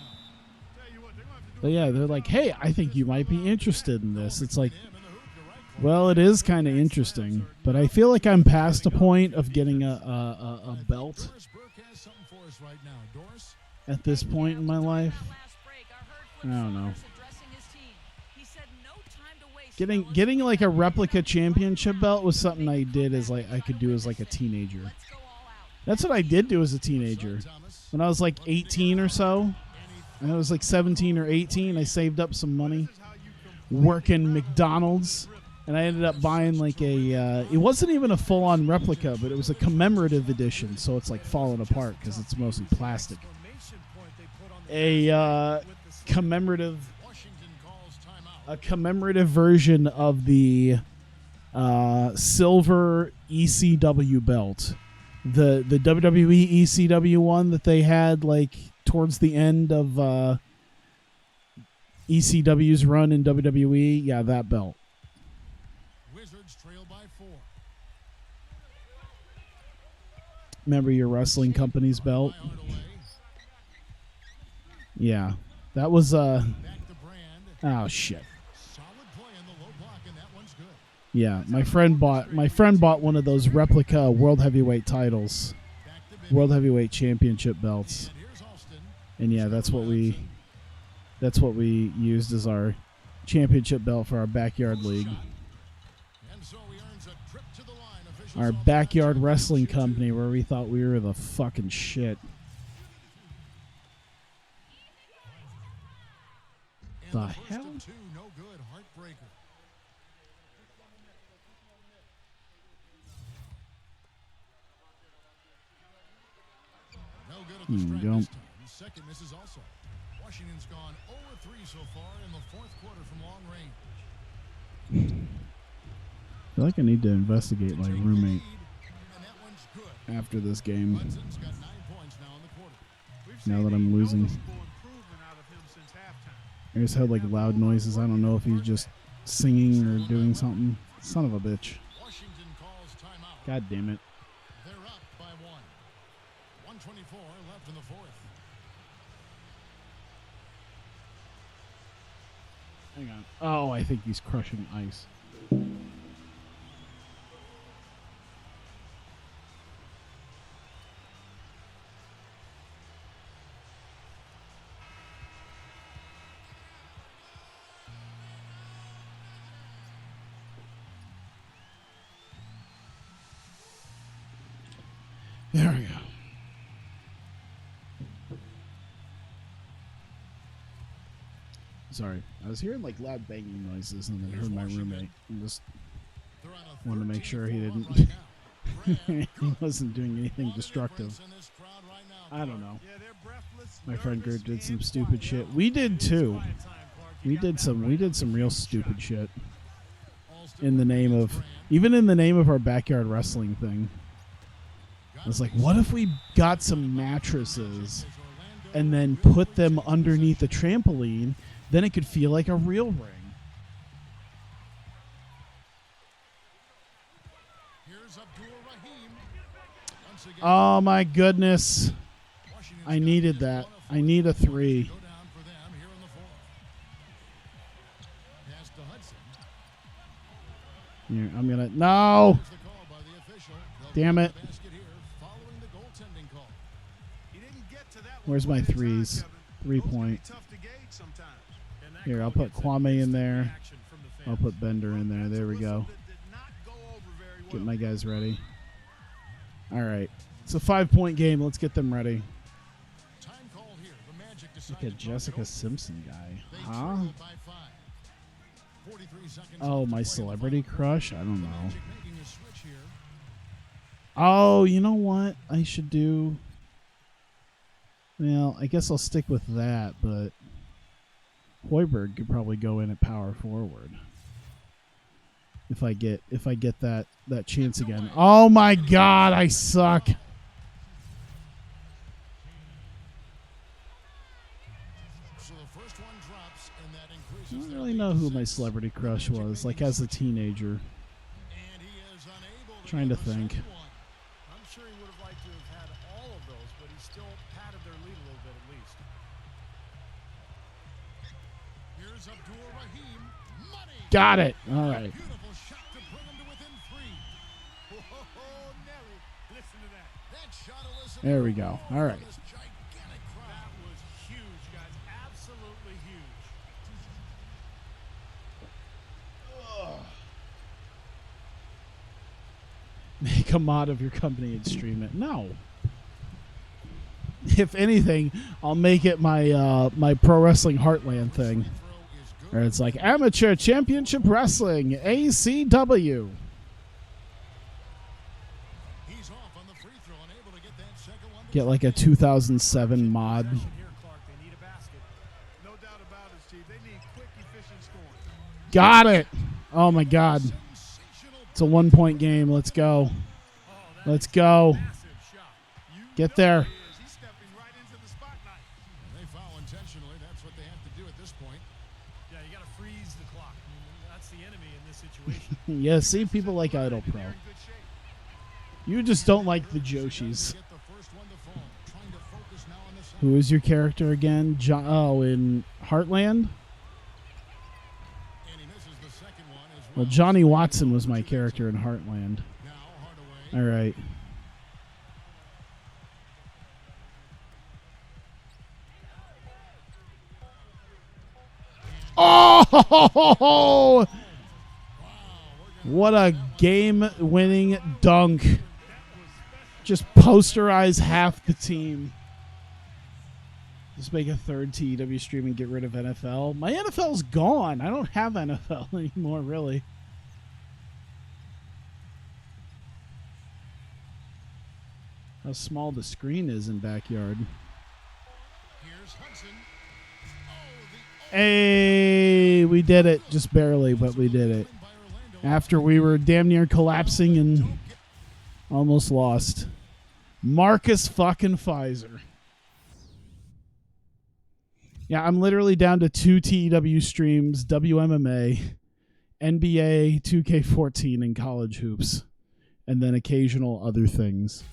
Tell you what, they're gonna have to do But yeah, they're like, hey, I think you might be interested in this. It's like, well, it is kind of interesting, but I feel like I'm past the point of getting a belt Doris Burke has something for us right now. Doris? at this point in my life. I don't know. Getting like a replica championship belt was something I did as like I could do as like a teenager. That's what I did do as a teenager. When I was like 18 or so, and I was like 17 or 18, I saved up some money working McDonald's, and I ended up buying like a it wasn't even a full-on replica, but it was a commemorative edition, so it's like falling apart because it's mostly plastic. A commemorative version of the silver ECW belt, the WWE ECW one that they had like towards the end of ECW's run in WWE. Yeah, that belt. Wizards trail by 4. Remember your wrestling company's belt? By Hardaway. Yeah, that was Back to Brand. oh shit. Solid play on the low block, and that one's good. Yeah, my friend bought one of those replica world heavyweight titles, Back to Bibby. world heavyweight championship belts, And here's Alston. and yeah, that's what we used as our championship belt for our backyard league, And so he earns a trip to the line. Officials our all backyard back. wrestling company where we thought we were the fucking shit. And The first of hell? 2, no good. Heartbreaker. good at There the you strike go. this time. Second misses also. Washington's gone 0-3 so far in the fourth quarter from long range. I feel like I need to investigate my roommate And that one's good. after this game. Hudson's got 9 points now in the quarter. We've Now seen that a I'm losing. noticeable improvement out of him since halftime. I just had like loud noises. I don't know if he's just singing or doing something. Son of a bitch. Washington calls timeout. God damn it. They're up by 1. 1:24 left in the fourth. Hang on. Oh, I think he's crushing ice. There we go. Sorry, I was hearing like loud banging noises, and then I heard my roommate. And just They're on a wanted to make sure he 13-4 didn't. run right now. he wasn't doing anything destructive. In this crowd right now, I don't know. Yeah, they're breathless, My friend nervous, Gert did some and stupid quiet. shit. We did too. Quiet time, Clark. You We got did that some. right. We did some real stupid shit. Alston In the name of, Brand. even in the name of our backyard wrestling thing. I was like, what if we got some mattresses and then put them underneath the trampoline? Then it could feel like a real ring. Here's Abdul-Rahim. Once again, Oh my goodness. Washington's I got needed just that. one of I need a 3. Go down for them here in the fourth. Pass to Hudson. Here, I'm gonna. No! Here's the call by the official. They'll Damn go to it. the basket here, following the goaltending call. He didn't get to that one Where's my quite in time, threes? Kevin. 3 Those can be point. tough to gauge sometimes. And that Here, call I'll put gets an Kwame in instant there. reaction from the I'll fans. put Bender in there. There we go. That did not go over very well. Get my guys ready. All right. It's a 5-point game. Let's get them ready. Time call here. The Magic decide Look at to go Jessica to Simpson guy. They Huh? trail by 5. 43 seconds Oh, left to my play in the celebrity final crush? I quarter. don't The know. Magic making a switch here. Oh, you know what I should do? Well, I guess I'll stick with that, but Hoiberg could probably go in at power forward. If I get that chance again. Oh my god, I suck. So the first one drops, and that I increases don't their really lead know to who my 6. celebrity crush The Magic was, like making a as a switch. teenager. And he is unable to Trying get to the think. second one. I'm sure he would have liked to have had all of those, but he still padded their lead a little bit at least. Here's Abdul-Rahim. Money. Got it. All right. Beautiful shot to bring him to within 3. Oh, Nelly, listen to that. That shot elicited There a we go. roar All right. from this gigantic crowd. That was huge, guys. Absolutely huge. Make a mod of your company and stream it. No. If anything, I'll make it my my Pro Wrestling Heartland thing. Throw is good. Where it's like Amateur Championship Wrestling, ACW. He's off on the free throw, unable to get that second one. to Get like a 2007 mod. Possession here, Clark. They need a basket. No doubt about it, Steve. They need quick, efficient scoring. Got it. Oh my god. sensational It's a 1-point game. Let's go. Oh, that Let's is go. a massive shot. You Get know there. he is. He's stepping right into the spotlight. They foul intentionally. That's what they have to do at this point. Yeah, you got to freeze the clock. I mean, that's the enemy in this situation. Yeah, see, people like Idol Pro. They're in good shape. You just don't like the Joshis. Get the first one to fall. Trying to focus now on the second. Who is your character again? in Heartland? And he misses the second one as Well, well. Johnny Watson was my character in Heartland. Now Hardaway. All right. Oh! What a game-winning dunk. Just posterize half the team. Just make a third TEW stream and get rid of NFL. My NFL's gone. I don't have NFL anymore, really. how small the screen is in backyard. Here's Hudson. Hey, we did it. Just barely, but we did it. After we were damn near collapsing and almost lost. Marcus fucking Pfizer. Yeah, I'm literally down to 2 TEW streams, WMMA, NBA 2K14, and college hoops. And then occasional other things.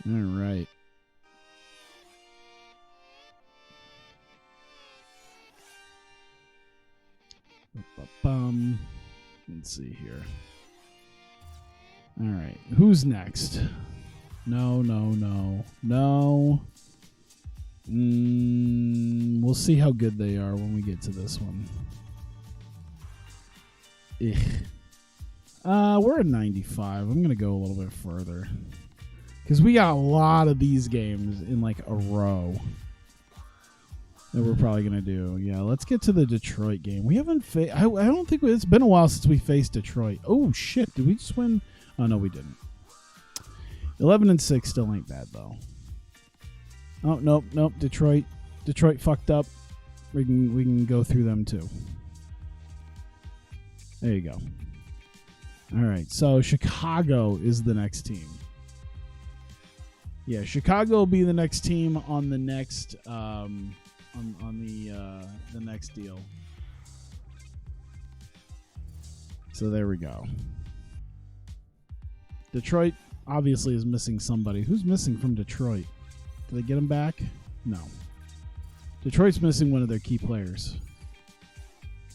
All right. Let's see here. All right. Who's next? No. We'll see how good they are when we get to this one. We're at 95. I'm going to go a little bit further. Because we got a lot of these games in like a row that we're probably going to do. Yeah, let's get to the Detroit game. We haven't I don't think it's been a while since we faced Detroit. Oh, shit. Did we just win? Oh, no, we didn't. 11-6 still ain't bad, though. Oh, nope. Detroit fucked up. We can go through them, too. There you go. All right, so Chicago is the next team. Yeah, Chicago will be the next team on the next on the next deal. So there we go. Detroit obviously is missing somebody. Who's missing from Detroit? Did they get him back? No. Detroit's missing one of their key players.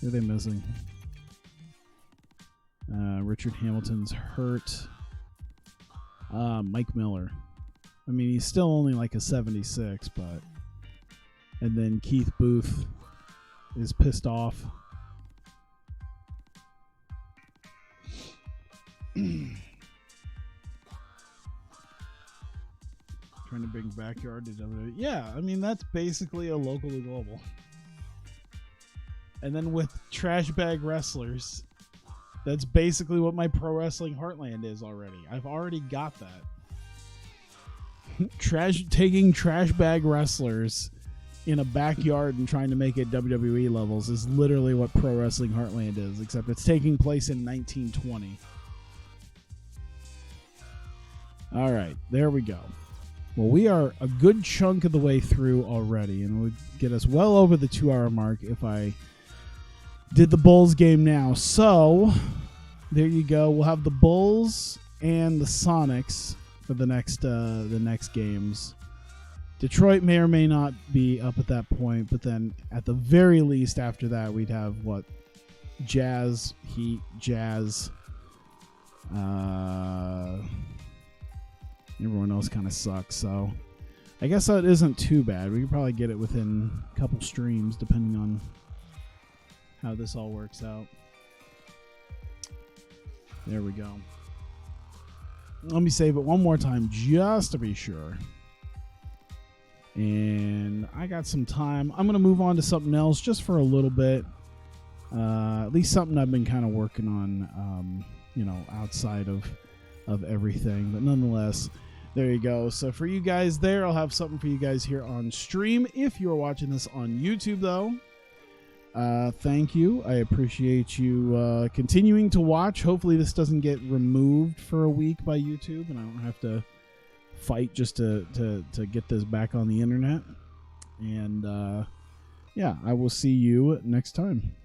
Who are they missing? Richard Hamilton's hurt. Mike Miller. I mean, he's still only like a 76, but... And then Keith Booth is pissed off. Trying to bring backyard to WWE. Yeah, I mean, that's basically a local to global. And then with trash bag wrestlers, that's basically what my Pro Wrestling Heartland is already. I've already got that. Taking trash bag wrestlers in a backyard and trying to make it WWE levels is literally what Pro Wrestling Heartland is, except it's taking place in 1920. All right, there we go. Well, we are a good chunk of the way through already, and it would get us well over the 2-hour mark if I did the Bulls game now. So there you go. We'll have the Bulls and the Sonics for the next games. Detroit may or may not be up at that point, but then at the very least after that, we'd have what? Jazz, Heat, Jazz. Everyone else kind of sucks, so I guess that isn't too bad. We could probably get it within a couple streams, depending on how this all works out. There we go. Let me save it one more time just to be sure. And I got some time. I'm going to move on to something else just for a little bit. At least something I've been kind of working on, outside of everything. But nonetheless, there you go. So for you guys there, I'll have something for you guys here on stream. If you're watching this on YouTube, though, thank you. I appreciate you continuing to watch. Hopefully this doesn't get removed for a week by YouTube and I don't have to fight just to get this back on the internet. And I will see you next time.